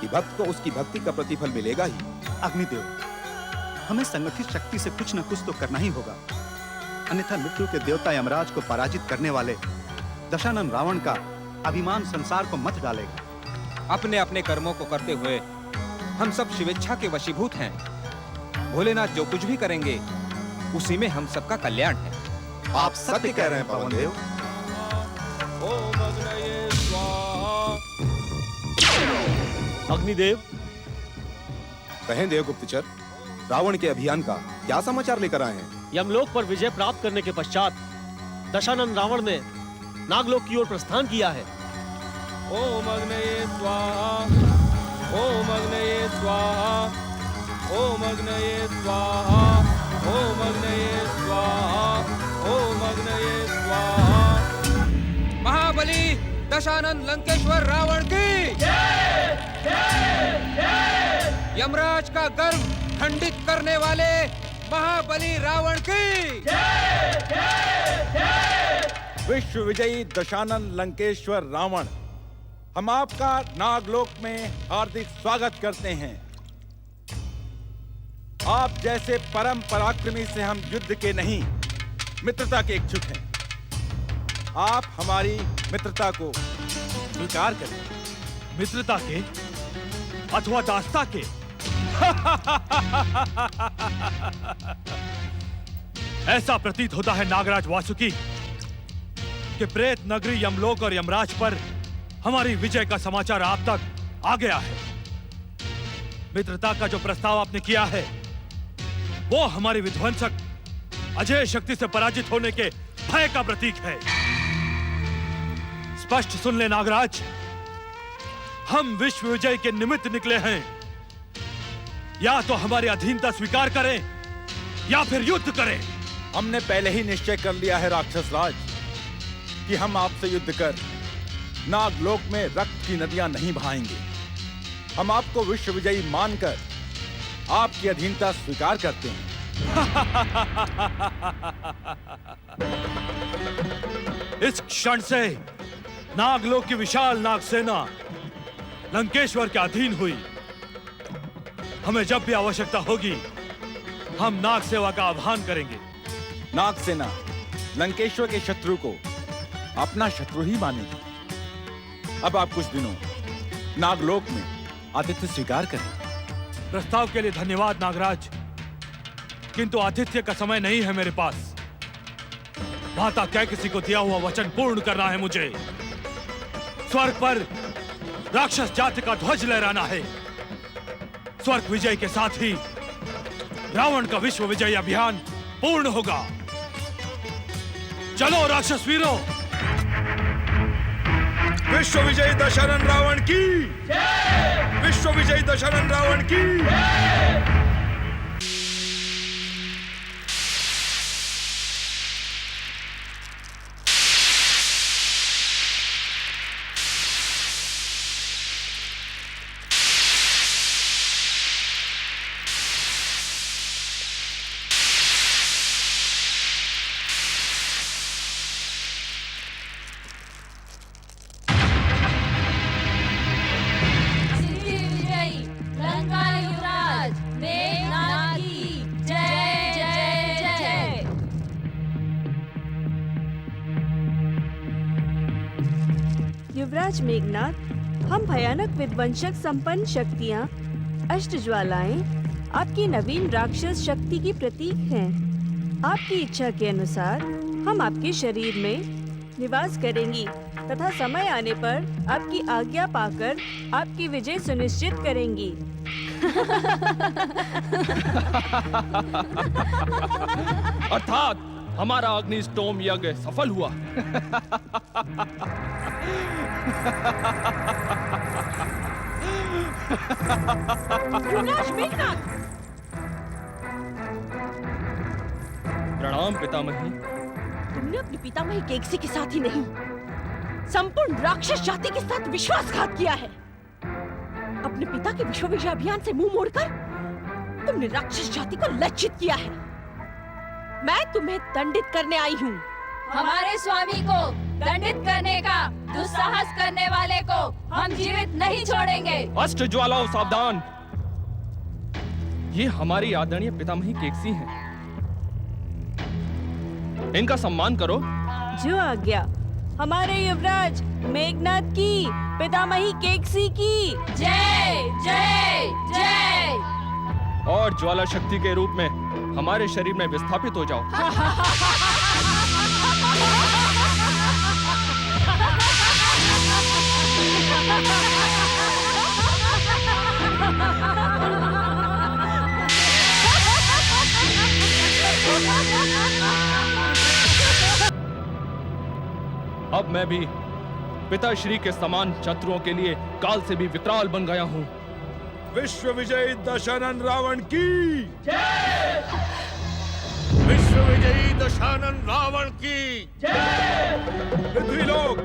S18: कि भक्त को उसकी भक्ति का प्रतिफल मिलेगा ही।
S19: अग्निदेव, हमें संगठित शक्ति से कुछ न कुछ तो करना ही होगा, अन्यथा मृत्यु के देवता यमराज को पराजित करने वाले दशानन रावण का अभिमान संसार को मत डालेगा।
S5: अपने अपने कर्मों को करते हुए हम सब शिवेच्छा के वशीभूत हैं। भोलेनाथ जो कुछ भी करेंगे उसी में हम सबका कल्याण है।
S19: आप सत्य कह रहे हैं पवन देव।
S2: ओम अग्नये स्वाहा।
S16: अग्निदेव,
S18: कहें देव गुप्तचर, रावण के अभियान का क्या समाचार लेकर आए हैं?
S20: यमलोक पर विजय प्राप्त करने के पश्चात दशानन रावण ने नागलोक की ओर प्रस्थान किया है।
S2: ओम अग्नये स्वाहा। ओम अग्नये स्वाहा। ओम अग्नये स्वाहा। ओम अग्नये स्वाहा। ओम अग्नये स्वाहा।
S5: महाबली दशानन लंकेश्वर रावण की यमराज का गर्व खंडित करने वाले महाबली रावण की
S16: विश्व विजयी दशानन लंकेश्वर रावण, हम आपका नागलोक में हार्दिक स्वागत करते हैं। आप जैसे परम पराक्रमी से हम युद्ध के नहीं, मित्रता के इच्छुक हैं। आप हमारी मित्रता को स्वीकार करें।
S7: मित्रता के अथवा दास्ता के? ऐसा प्रतीत होता है नागराज वासुकी कि प्रेत नगरी यमलोक और यमराज पर हमारी विजय का समाचार आप तक आ गया है। मित्रता का जो प्रस्ताव आपने किया है वो हमारी विध्वंसक अजय शक्ति से पराजित होने के भय का प्रतीक है। स्पष्ट सुन ले नागराज, हम विश्व विजय के निमित्त निकले हैं। या तो हमारी अधीनता स्वीकार करें या फिर युद्ध करें।
S16: हमने पहले ही निश्चय कर लिया है राक्षस राज कि हम आपसे युद्ध कर नागलोक में रक्त की नदियां नहीं बहाएंगे। हम आपको विश्व विजयी मानकर आपकी अधीनता स्वीकार करते हैं।
S7: इस क्षण से नागलोक की विशाल नागसेना लंकेश्वर के अधीन हुई। हमें जब भी आवश्यकता होगी हम नाग सेवा का आह्वान करेंगे।
S16: नागसेना लंकेश्वर के शत्रु को अपना शत्रु ही मानेगी। अब आप कुछ दिनों नागलोक में आतिथ्य स्वीकार करें।
S7: प्रस्ताव के लिए धन्यवाद नागराज, किंतु आतिथ्य का समय नहीं है मेरे पास। भाता क्या किसी को दिया हुआ वचन पूर्ण करना है मुझे। स्वर्ग पर राक्षस जाति का ध्वज लहराना है। स्वर्ग विजय के साथ ही रावण का विश्व विजय अभियान पूर्ण होगा। चलो राक्षस वीरों।
S9: विश्व विजयी दशानन रावण की, विश्व विजयी दशानन रावण की।
S21: युवराज मेघनाद, हम भयानक विध्वंसक संपन्न शक्तियाँ, अष्ट ज्वालाएं आपकी नवीन राक्षस शक्ति की प्रतीक हैं। आपकी इच्छा के अनुसार हम आपके शरीर में निवास करेंगी तथा समय आने पर आपकी आज्ञा पाकर आपकी विजय सुनिश्चित करेंगी।
S2: अर्थात हमारा अग्निस्टोम यज्ञ सफल हुआ।
S6: युवराज मेघनाद,
S2: प्रणाम पितामही।
S6: तुमने अपने पितामही केकसी के साथ ही नहीं, संपूर्ण राक्षस जाति के साथ विश्वासघात किया है। अपने पिता के विश्व विजय अभियान से मुंह मोड़कर तुमने राक्षस जाति को लज्जित किया है। मैं तुम्हें दंडित करने आई हूँ।
S13: हमारे स्वामी को दंडित करने का दुस्साहस करने वाले को हम जीवित नहीं छोड़ेंगे।
S2: अष्ट ज्वालाओं सावधान, ये हमारी आदरणीय पितामही केकसी हैं। इनका सम्मान करो।
S21: जो आज्ञा। हमारे युवराज मेघनाद की, पितामही केकसी की
S13: जय जय जय।
S2: और ज्वाला शक्ति के रूप में हमारे शरीर में विस्थापित हो जाओ। अब मैं भी पिताश्री के समान शत्रुओं के लिए काल से भी विकराल बन गया हूँ।
S16: विश्व विजयी दशानन रावण की जय। विश्व विजयी दशानन रावण की जय। पृथ्वीलोक,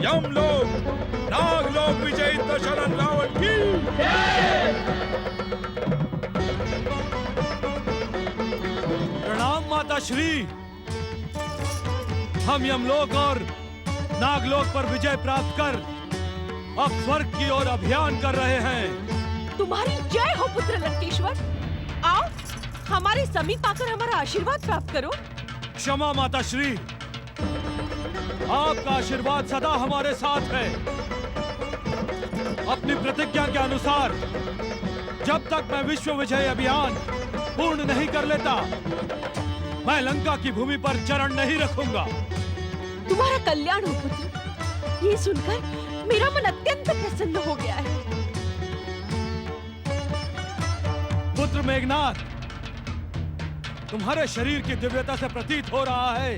S16: यमलोक, नागलोक विजयी दशानन रावण की जय।
S7: प्रणाम माता श्री। हम यमलोक और नागलोक पर विजय प्राप्त कर अब स्वर्ग की ओर अभियान कर रहे हैं।
S6: तुम्हारी जय हो पुत्र लंकेश्वर। आओ हमारे समीप आकर हमारा आशीर्वाद प्राप्त करो।
S7: क्षमा माता श्री, आपका आशीर्वाद सदा हमारे साथ है। अपनी प्रतिज्ञा के अनुसार जब तक मैं विश्व विजय अभियान पूर्ण नहीं कर लेता, मैं लंका की भूमि पर चरण नहीं रखूंगा।
S6: तुम्हारा कल्याण हो पुत्र। ये सुनकर मेरा मन अत्यंत प्रसन्न हो गया है।
S7: पुत्र मेघनाद, तुम्हारे शरीर की दिव्यता से प्रतीत हो रहा है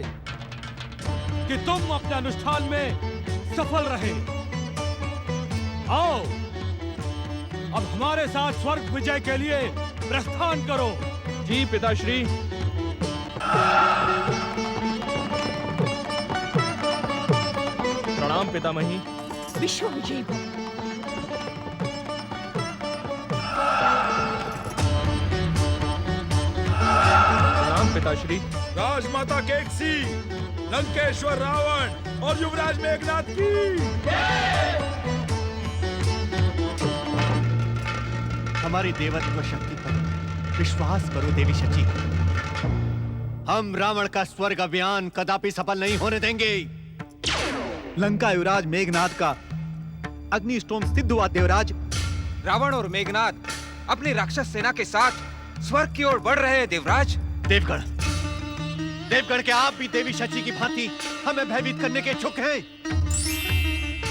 S7: कि तुम अपने अनुष्ठान में सफल रहे। आओ अब हमारे साथ स्वर्ग विजय के लिए प्रस्थान करो।
S2: जी पिताश्री। प्रणाम पितामही।
S6: विश्व विजयी भव।
S2: प्रणाम पिताश्री।
S16: राजमाता केकसी, लंकेश्वर रावण और युवराज मेघनाद की जय।
S4: हमारी देवत्व शक्ति पर विश्वास करो देवी शची। हम रावण का स्वर्ग अभियान कदापि सफल नहीं होने देंगे।
S19: लंका युवराज मेघनाद का अग्निस्टोम सिद्ध हुआ देवराज।
S5: रावण और मेघनाद अपनी राक्षस सेना के साथ स्वर्ग की ओर बढ़ रहे हैं देवराज।
S4: देवगण, देवगण क्या आप भी देवी शची की भांति हमें भयभीत करने के इच्छुक हैं?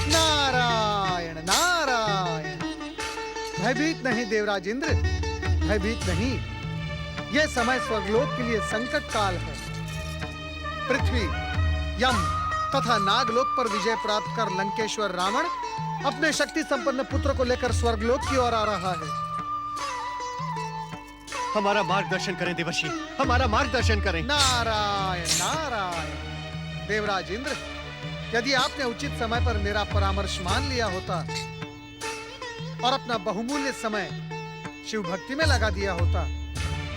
S11: नारायण नारायण। भयभीत नहीं देवराज इंद्र, भयभीत नहीं। यह समय स्वर्गलोक के लिए संकट काल है। पृथ्वी, यम तथा नागलोक पर विजय प्राप्त कर लंकेश्वर रावण अपने शक्ति संपन्न पुत्र को लेकर स्वर्गलोक की ओर आ रहा है।
S4: हमारा मार्गदर्शन करें देवर्षि, हमारा मार्गदर्शन करें।
S11: नारायण नारायण। देवराज इंद्र, यदि आपने उचित समय पर मेरा परामर्श मान लिया होता और अपना बहुमूल्य समय शिव भक्ति में लगा दिया होता,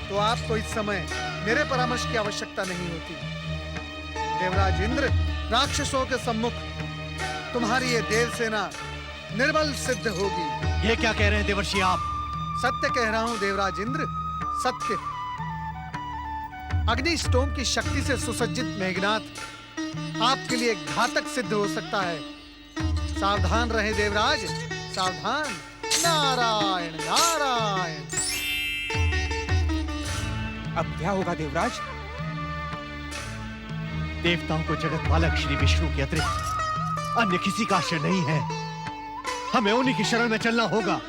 S11: तो आपको इस समय मेरे परामर्श की आवश्यकता नहीं होती। देवराज इंद्र, राक्षसों के सम्मुख तुम्हारी ये देव सेना निर्बल सिद्ध होगी।
S4: ये क्या कह रहे हैं देवर्षि आप?
S11: सत्य कह रहा हूं देवराज इंद्र, सत्य। अग्निस्टोम की शक्ति से सुसज्जित मेघनाद आपके लिए घातक सिद्ध हो सकता है। सावधान रहे देवराज, सावधान। नारायण नारायण।
S5: अब क्या होगा देवराज?
S4: देवताओं को जगत पालक श्री विष्णु के अतिरिक्त अन्य किसी का आश्रय नहीं है। हमें उन्हीं की शरण में चलना होगा।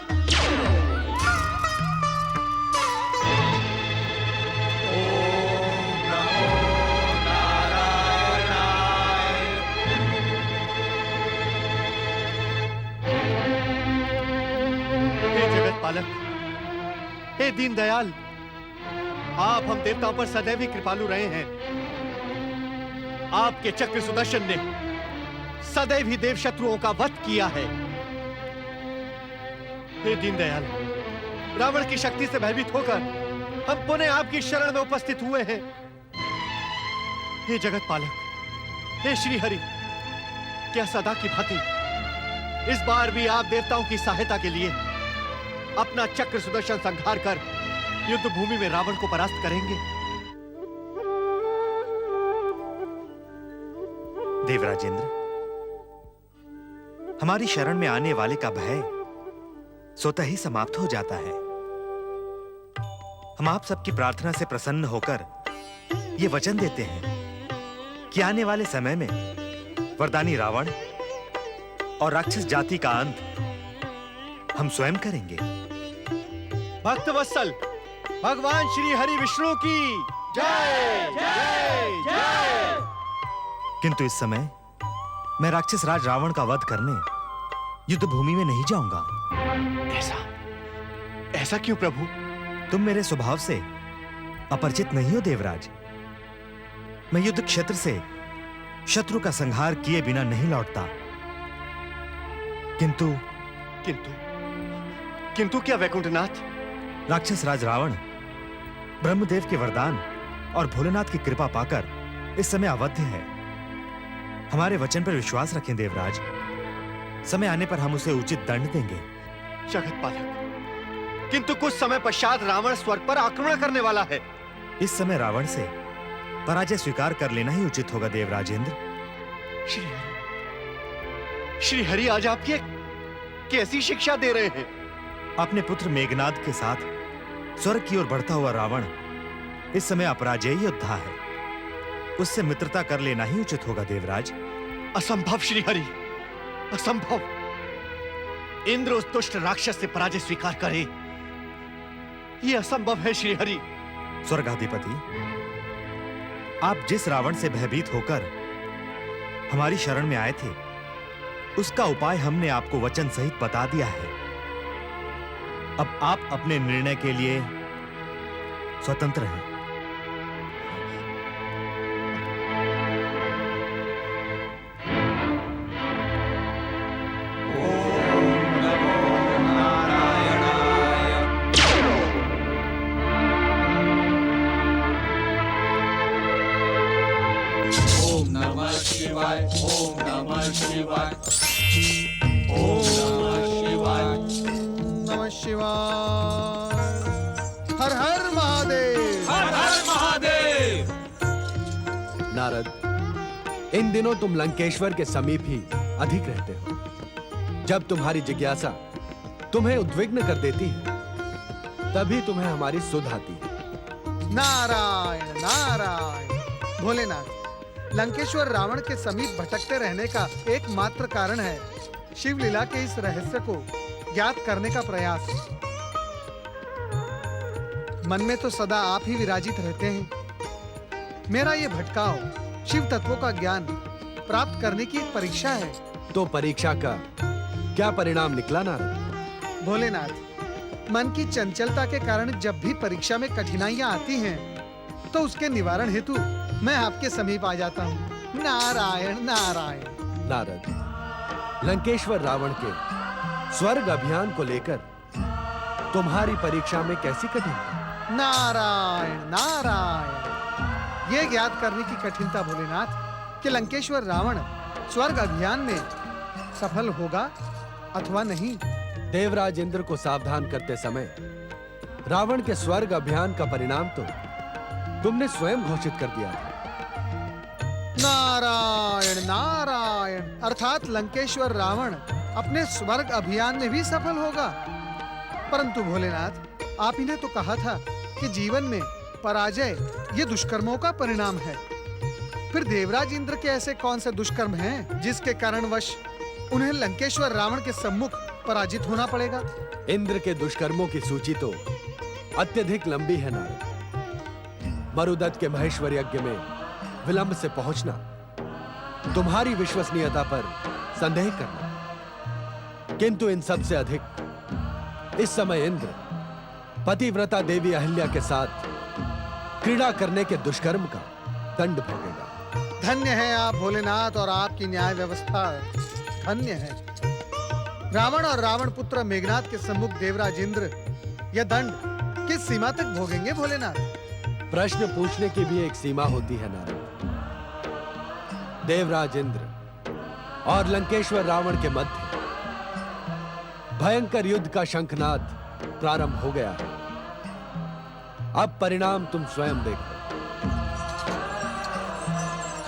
S4: पालक, हे दीनदयाल, आप हम देवताओं पर सदैव ही कृपालु रहे हैं। आपके चक्र सुदर्शन ने सदैव ही देव शत्रुओं का वध किया है। हे दीनदयाल, रावण की शक्ति से भयभीत होकर हम पुनः आपकी शरण में उपस्थित हुए हैं। हे जगत पालक, हे श्री हरि, क्या सदा की भांति इस बार भी आप देवताओं की सहायता के लिए अपना चक्र सुदर्शन संहार कर युद्ध भूमि में रावण को परास्त करेंगे?
S1: देवराजेंद्र, हमारी शरण में आने वाले का भय स्वतः ही समाप्त हो जाता है। हम आप सबकी प्रार्थना से प्रसन्न होकर ये वचन देते हैं कि आने वाले समय में वरदानी रावण और राक्षस जाति का अंत हम स्वयं करेंगे।
S4: भक्तवत्सल भगवान श्री हरि विष्णु की जय जय जय।
S1: किंतु इस समय मैं राक्षस राज रावण का वध करने युद्ध भूमि में नहीं जाऊंगा।
S4: ऐसा क्यों प्रभु?
S1: तुम मेरे स्वभाव से अपरिचित नहीं हो देवराज। मैं युद्ध क्षेत्र से शत्रु का संहार किए बिना नहीं लौटता। किंतु
S4: किंतु किंतु क्या वैकुंठनाथ?
S1: राक्षस राज रावण ब्रह्मदेव के वरदान और भोलेनाथ की कृपा पाकर इस समय अवध्य है। हमारे वचन पर विश्वास रखें देवराज। समय आने पर हम उसे उचित दंड देंगे।
S4: जगत पालक, किंतु कुछ समय पश्चात रावण स्वर्ग पर आक्रमण करने वाला है।
S1: इस समय रावण से पराजय स्वीकार कर लेना ही उचित होगा देवराजेंद्र।
S4: श्री हरि आज आप ये कैसी शिक्षा दे रहे हैं?
S1: अपने पुत्र मेघनाद के साथ स्वर्ग की ओर बढ़ता हुआ रावण इस समय अपराजयी योद्धा है। उससे मित्रता कर लेना ही उचित होगा देवराज।
S4: असंभव श्री हरि, असंभव। इंद्र उस दुष्ट राक्षस से पराजय स्वीकार करे, यह असंभव है श्री हरि।
S1: स्वर्गाधिपति, आप जिस रावण से भयभीत होकर हमारी शरण में आए थे, उसका उपाय हमने आपको वचन सहित बता दिया है। अब आप अपने निर्णय के लिए स्वतंत्र हैं।
S3: शिवाय, ओम नमः शिवाय, ओम नमः शिवाय,
S11: नमः शिवाय। हर हर महादेव,
S3: हर हर महादेव।
S22: नारद, इन दिनों तुम लंकेश्वर के समीप ही अधिक रहते हो। जब तुम्हारी जिज्ञासा तुम्हें उद्विग्न कर देती है, तभी तुम्हें हमारी सुध आती है।
S11: नारायण नारायण। भोलेनाथ, लंकेश्वर रावण के समीप भटकते रहने का एकमात्र कारण है शिवलीला के इस रहस्य को ज्ञात करने का प्रयास। मन में तो सदा आप ही विराजित रहते हैं। मेरा ये भटकाव शिव तत्वों का ज्ञान प्राप्त करने की एक परीक्षा है।
S22: तो परीक्षा का क्या परिणाम निकला नारद?
S11: भोलेनाथ, मन की चंचलता के कारण जब भी परीक्षा में कठिनाइयां आती हैं, तो उसके निवारण हेतु मैं आपके समीप आ जाता हूँ। नारायण नारायण।
S22: नारद, लंकेश्वर रावण के स्वर्ग अभियान को लेकर तुम्हारी परीक्षा में कैसी कठिनाई?
S11: नारायण नारायण। ये ज्ञात करने की कठिनता भोलेनाथ कि लंकेश्वर रावण स्वर्ग अभियान में सफल होगा अथवा नहीं।
S22: देवराज इंद्र को सावधान करते समय रावण के स्वर्ग अभियान का परिणाम तो तुमने स्वयं घोषित कर दिया था।
S11: नारायण नारायण। अर्थात लंकेश्वर रावण अपने स्वर्ग अभियान में भी सफल होगा। परंतु भोलेनाथ, आप ही ने तो कहा था कि जीवन में पराजय ये दुष्कर्मों का परिणाम है। फिर देवराज इंद्र के ऐसे कौन से दुष्कर्म हैं जिसके कारणवश उन्हें लंकेश्वर रावण के सम्मुख पराजित होना पड़ेगा?
S22: इंद्र के दुष्कर्मों की सूची तो अत्यधिक लंबी है नारद। मरुदत्त के महेश्वर यज्ञ में विलंब से पहुंचना, तुम्हारी विश्वसनीयता पर संदेह करना, किंतु इन सब से अधिक इस समय इंद्र पतिव्रता देवी अहिल्या के साथ क्रीड़ा करने के दुष्कर्म का दंड भोगेगा।
S11: धन्य है आप भोलेनाथ और आपकी न्याय व्यवस्था धन्य है। रावण और रावण पुत्र मेघनाथ के सम्मुख देवराज इंद्र यह दंड किस सीमा तक भोगेंगे भोलेनाथ?
S22: प्रश्न पूछने की भी एक सीमा होती है नारद। देवराज इंद्र और लंकेश्वर रावण के मध्य भयंकर युद्ध का शंखनाद प्रारंभ हो गया है। अब परिणाम तुम स्वयं देखो।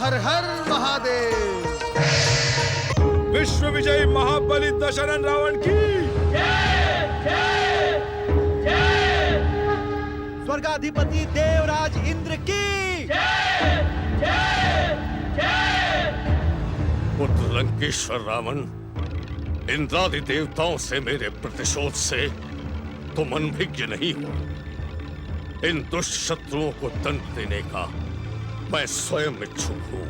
S11: हर हर महादेव।
S16: विश्व विजयी महाबली दशरथ रावण की
S1: स्वर्गाधिपति देवराज इंद्र की
S9: पुत्र लंकेश्वर रावण, इंद्रादि देवताओं से मेरे प्रतिशोध से तुम अनभिज्ञ नहीं हो। इन दुष्ट शत्रुओं को दंड देने का मैं स्वयं इच्छुक हूं।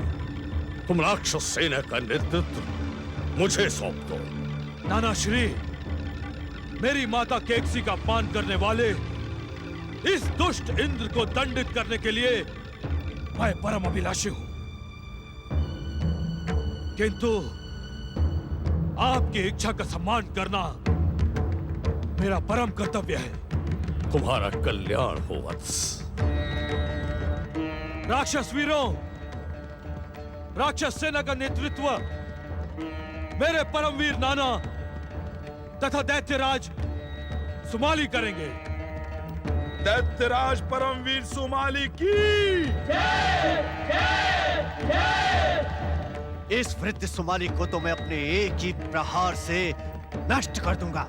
S9: तुम राक्षस सेना का नेतृत्व मुझे सौंप दो।
S7: नाना श्री, मेरी माता केकसी का अपमान करने वाले इस दुष्ट इंद्र को दंडित करने के लिए मैं परम अभिलाषी हूं, किंतु आपकी इच्छा का सम्मान करना मेरा परम कर्तव्य है।
S9: तुम्हारा कल्याण हो वत्स।
S7: राक्षस वीरों, राक्षस सेना का नेतृत्व मेरे परमवीर नाना तथा दैत्यराज सुमाली करेंगे।
S16: दैत्यराज परमवीर सुमाली की
S4: इस वृद्ध सुमाली को तो मैं अपने एक ही प्रहार से नष्ट कर दूंगा।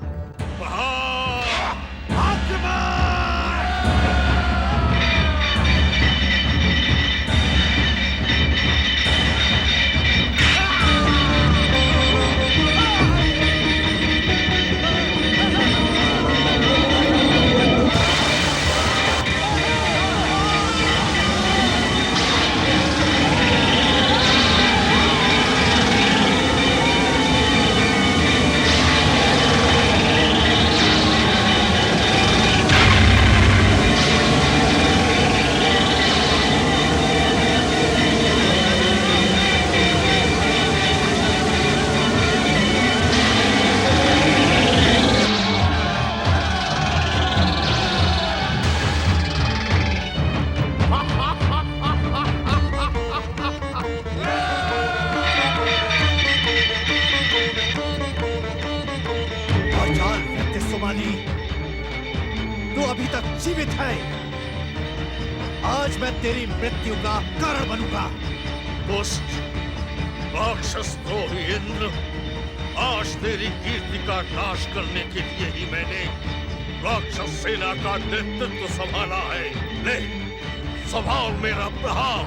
S4: तू अभी तक जीवित है। आज मैं तेरी मृत्यु का कारण बनूंगा।
S9: दुष्ट राक्षस द्रोही इंद्र, आज तेरी कीर्ति का नाश करने के लिए ही मैंने राक्षस सेना का नेतृत्व संभाला है। ले, संभाल मेरा प्रहार।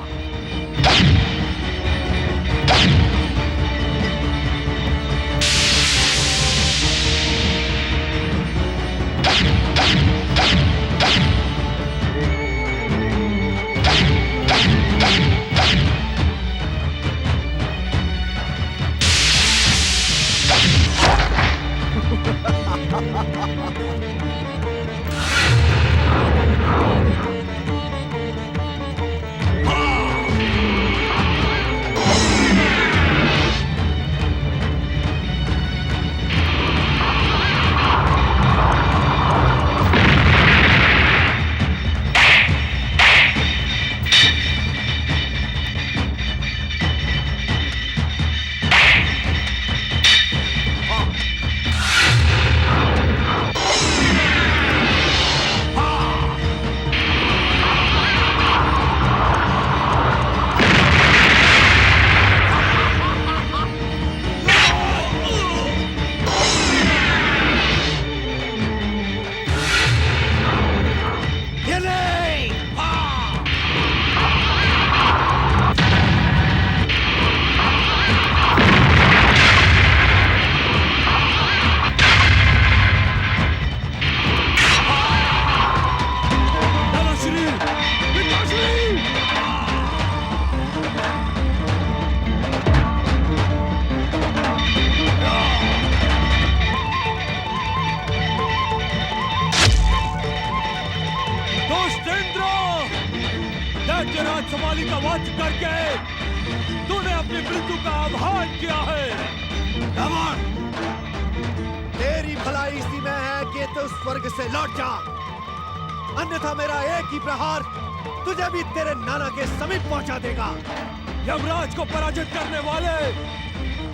S7: समाली का वध करके तूने अपनी मृत्यु का आह्वान किया है। रावण,
S4: तेरी भलाई इसी में है कि तू स्वर्ग से लौट जा, अन्यथा मेरा एक ही प्रहार तुझे भी तेरे नाना के समीप पहुंचा देगा।
S7: यमराज को पराजित करने वाले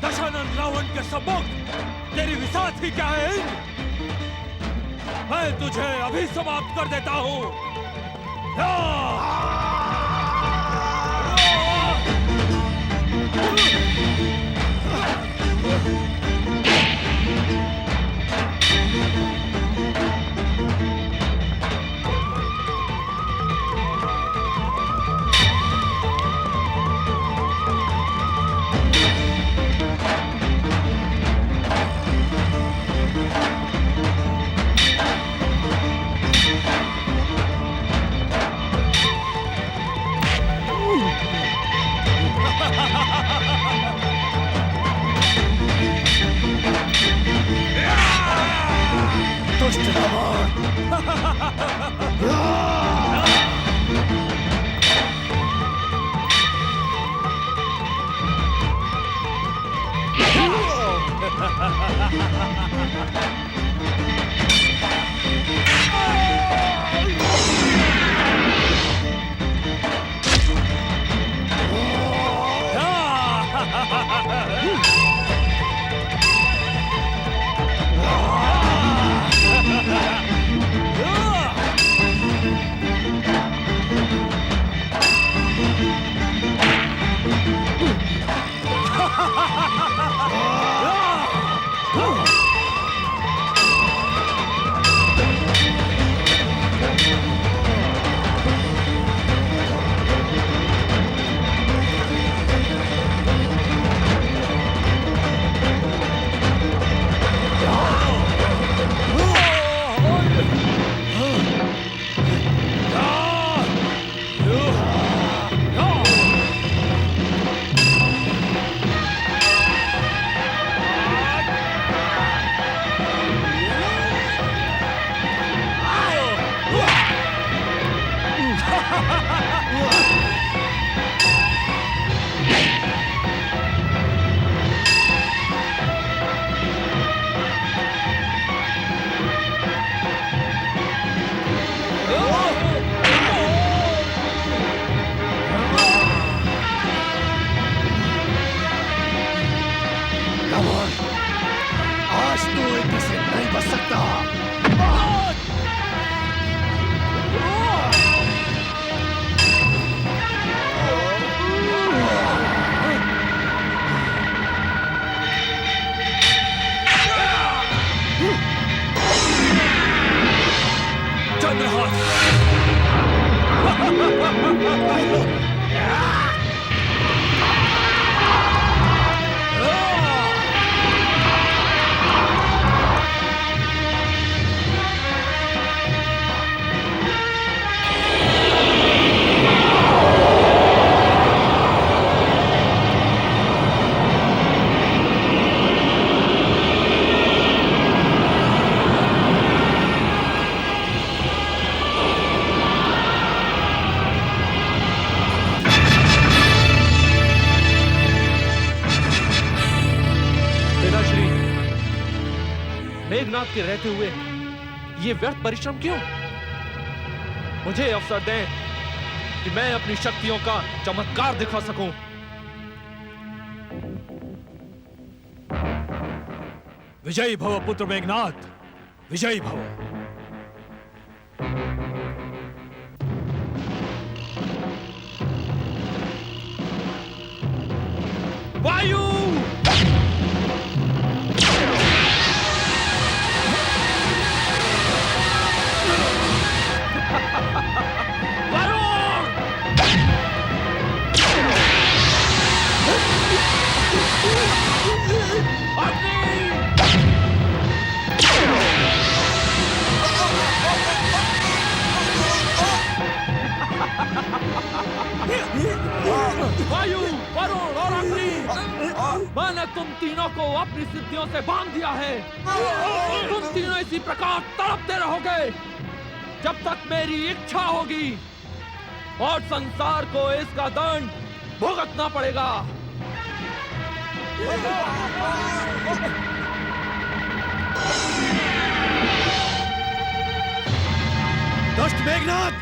S7: दशानन रावण के सम्मुख तेरी विसात ही क्या है? मैं तुझे अभी समाप्त कर देता हूं।
S2: मेघनाथ के रहते हुए ये व्यर्थ परिश्रम क्यों? मुझे अवसर दें कि मैं अपनी शक्तियों का चमत्कार दिखा सकूं।
S7: विजयी भव पुत्र मेघनाथ, विजयी भव।
S2: वायु!
S8: वायु, वरुण और अग्नि, मैंने तुम तीनों को अपनी सिद्धियों से बांध दिया है। तुम तीनों इसी प्रकार तड़पते रहोगे जब तक मेरी इच्छा होगी। और संसार को इसका दंड भुगतना पड़ेगा।
S4: दुष्ट मेघनाद,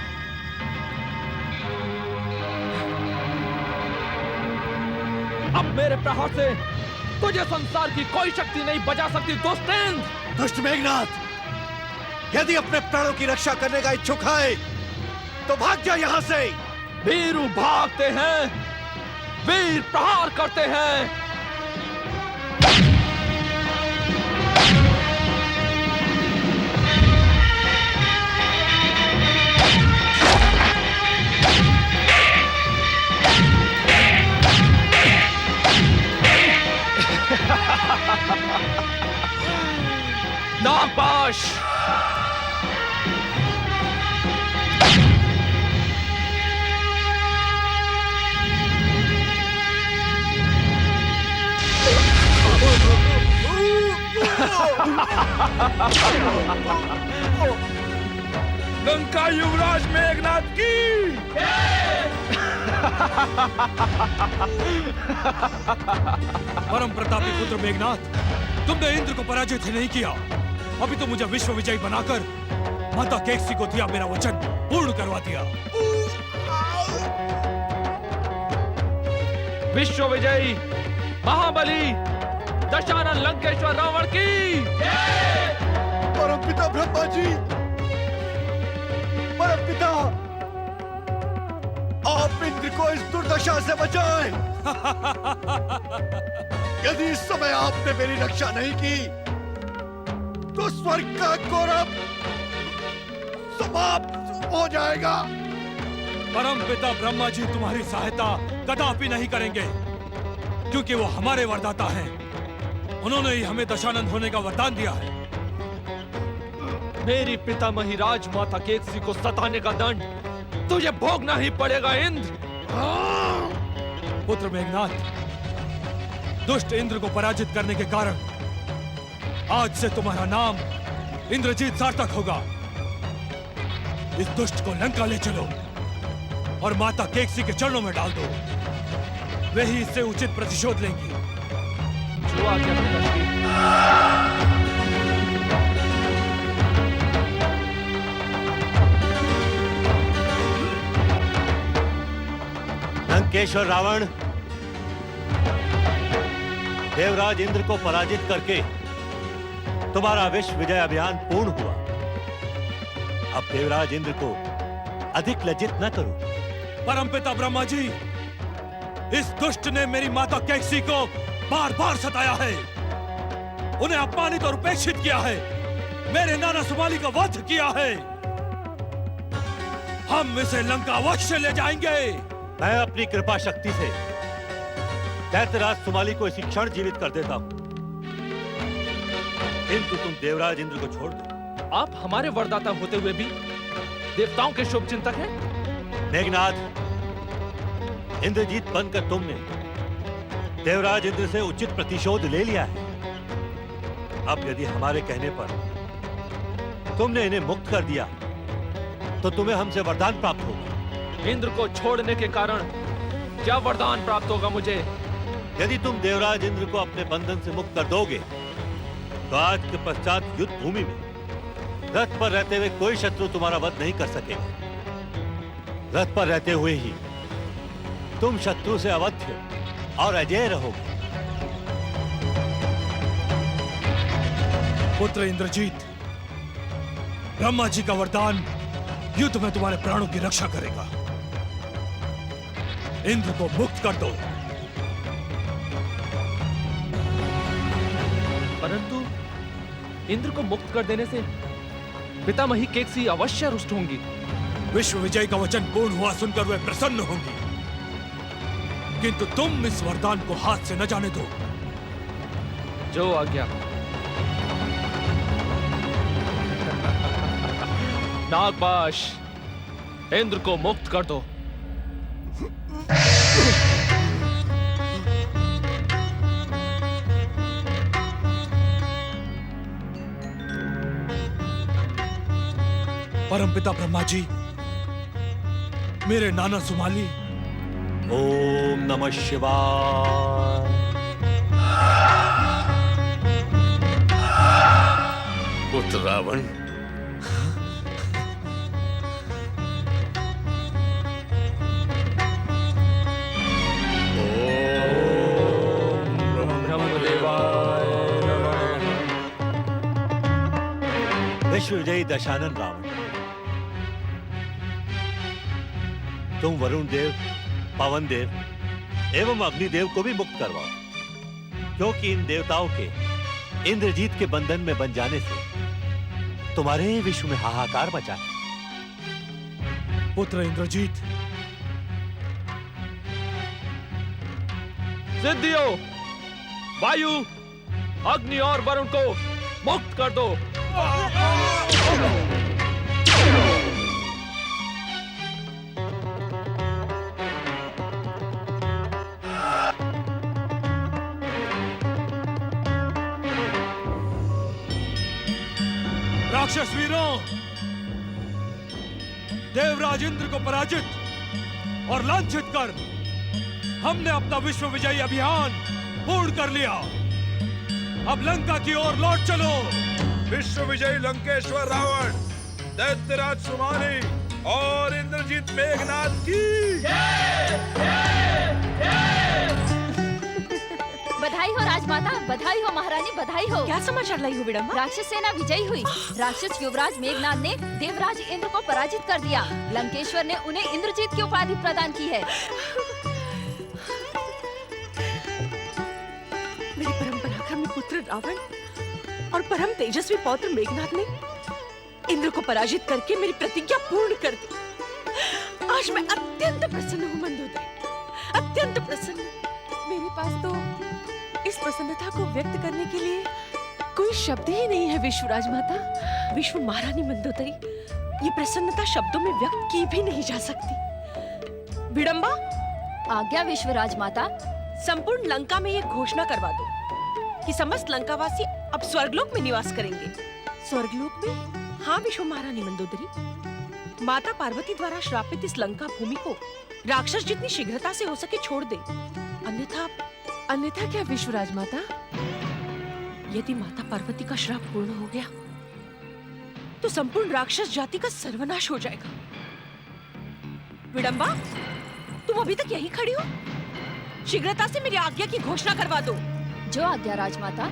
S8: अब मेरे प्रहार से तुझे संसार की कोई शक्ति नहीं बचा सकती दुष्ट इंद्र।
S4: दुष्ट मेघनाद, यदि अपने प्राणों की रक्षा करने का इच्छुक है तो भाग जा यहाँ से।
S8: वीरू भागते हैं, वीर प्रहार करते हैं। नागपाश,
S5: लंका युवराज मेघनाद की
S7: परम प्रतापी पुत्र मेघनाथ, तुमने इंद्र को पराजित ही नहीं किया, अभी तो मुझे विश्व विजयी बनाकर माता केकसी को दिया मेरा वचन पूर्ण करवा दिया।
S8: विश्व विजयी महाबली दशानन लंकेश्वर रावण की।
S4: परमपिता ब्रह्मा जी, परमपिता, आप इंद्र को इस दुर्दशा से बचाएं। यदि इस समय आपने मेरी रक्षा नहीं की तो स्वर्ग का गौरव समाप्त हो जाएगा।
S7: परम पिता ब्रह्मा जी तुम्हारी सहायता कदापि नहीं करेंगे, क्योंकि वो हमारे वरदाता हैं। उन्होंने ही हमें दशानंद होने का वरदान दिया है।
S8: मेरी पितामही राजमाता केकसी को सताने का दंड तुझे भोगना ही पड़ेगा इंद्र।
S7: पुत्र मेघनाथ, दुष्ट इंद्र को पराजित करने के कारण आज से तुम्हारा नाम इंद्रजीत सार्थक होगा। इस दुष्ट को लंका ले चलो और माता केकसी के चरणों में डाल दो, वे ही इससे उचित प्रतिशोध लेंगी।
S8: जो आज्ञा पिताश्री।
S12: लंकेश्वर रावण, देवराज इंद्र को पराजित करके तुम्हारा विश्व विजय अभियान पूर्ण हुआ। अब देवराज इंद्र को अधिक लज्जित न करो।
S7: परमपिता ब्रह्मा जी, इस दुष्ट ने मेरी माता केकसी को बार बार सताया है, उन्हें अपमानित और उपेक्षित किया है, मेरे नाना सुमाली का वध किया है। हम इसे लंका अवश्य ले जाएंगे।
S12: मैं अपनी कृपा शक्ति से दैत्यराज सुमाली को इसी क्षण जीवित कर देता हूं, किंतु तुम देवराज इंद्र को छोड़ दो।
S8: आप हमारे वरदाता होते हुए भी देवताओं के शुभ चिंतक हैं।
S12: मेघनाथ, इंद्रजीत बनकर तुमने देवराज इंद्र से उचित प्रतिशोध ले लिया है। अब यदि हमारे कहने पर तुमने इन्हें मुक्त कर दिया तो तुम्हें हमसे वरदान प्राप्त होगा।
S8: इंद्र को छोड़ने के कारण क्या वरदान प्राप्त होगा मुझे?
S12: यदि तुम देवराज इंद्र को अपने बंधन से मुक्त कर दोगे तो आज के पश्चात युद्ध भूमि में रथ पर रहते हुए कोई शत्रु तुम्हारा वध नहीं कर सकेगा। रथ पर रहते हुए ही तुम शत्रु से अवध्य और अजय रहोगे।
S7: पुत्र इंद्रजीत, ब्रह्मा जी का वरदान युद्ध में तुम्हारे प्राणों की रक्षा करेगा। इंद्र को मुक्त कर दो।
S8: परंतु इंद्र को मुक्त कर देने से पितामही केकसी अवश्य रुष्ट होंगी।
S7: विश्व विजय का वचन पूर्ण हुआ सुनकर वे प्रसन्न होंगी, किंतु तुम इस वरदान को हाथ से न जाने दो।
S8: जो आज्ञा। नागपाश, इंद्र को मुक्त कर दो।
S7: परमपिता ब्रह्मा जी, मेरे नाना सुमाली।
S12: ओम नमः शिवाय।
S9: पुत्र रावण,
S12: विश्व विजयी दशानन रावण, तुम वरुण देव, पवन देव एवं अग्निदेव को भी मुक्त करवाओ, क्योंकि इन देवताओं के इंद्रजीत के बंधन में बन जाने से तुम्हारे ही विश्व में हाहाकार मचा है।
S7: पुत्र इंद्रजीत,
S8: सिद्धियों, वायु, अग्नि और वरुण को मुक्त कर दो।
S7: राक्षस वीरों, देवराज इंद्र को पराजित और लांछित कर हमने अपना विश्व विजयी अभियान पूर्ण कर लिया। अब लंका की ओर लौट चलो।
S10: विश्व विजयी लंकेश्वर रावण, दैत्यराज सुमाली और इंद्रजीत मेघनाथ की
S13: बधाई हो राजमाता, बधाई हो महारानी, बधाई हो।
S6: क्या समाचार लाई हो विडम्बा?
S13: राक्षस सेना विजयी हुई। राक्षस युवराज मेघनाथ ने देवराज इंद्र को पराजित कर दिया। लंकेश्वर ने उन्हें इंद्रजीत की उपाधि प्रदान की है।
S6: मेरे परम पराक्रमी पुत्र रावण और परम तेजस्वी पौत्र मेघनाथ ने इंद्र को पराजित करके मेरी प्रतिज्ञा पूर्ण कर दी। आज मैं अत्यंत प्रसन्न हूँ मंदोदरी, अत्यंत प्रसन्न। मेरे पास तो इस प्रसन्नता को व्यक्त करने के लिए कोई शब्द ही नहीं है विश्वराज माता, विश्व महारानी मंदोदरी। ये प्रसन्नता शब्दों में व्यक्त की भी नहीं जा सकती। विडम्बा,
S13: आज्ञा विश्वराज माता।
S6: संपूर्ण लंका में ये घोषणा करवा दो कि समस्त लंकावासी अब स्वर्गलोक में निवास करेंगे। स्वर्गलोक में? हाँ विश्व महारानी मंदोदरी। माता पार्वती द्वारा श्रापित इस लंका भूमि को राक्षस जितनी शीघ्रता से हो सके छोड़ दे। अन्यथा क्या विश्वराज माता? यदि माता पार्वती का श्राप पूर्ण हो गया तो संपूर्ण राक्षस जाति का सर्वनाश हो जाएगा। विडम्बा, तुम अभी तक यहीं खड़ी हो? शीघ्रता से मेरी आज्ञा की घोषणा करवा दो।
S13: जो आज्ञा राजमाता।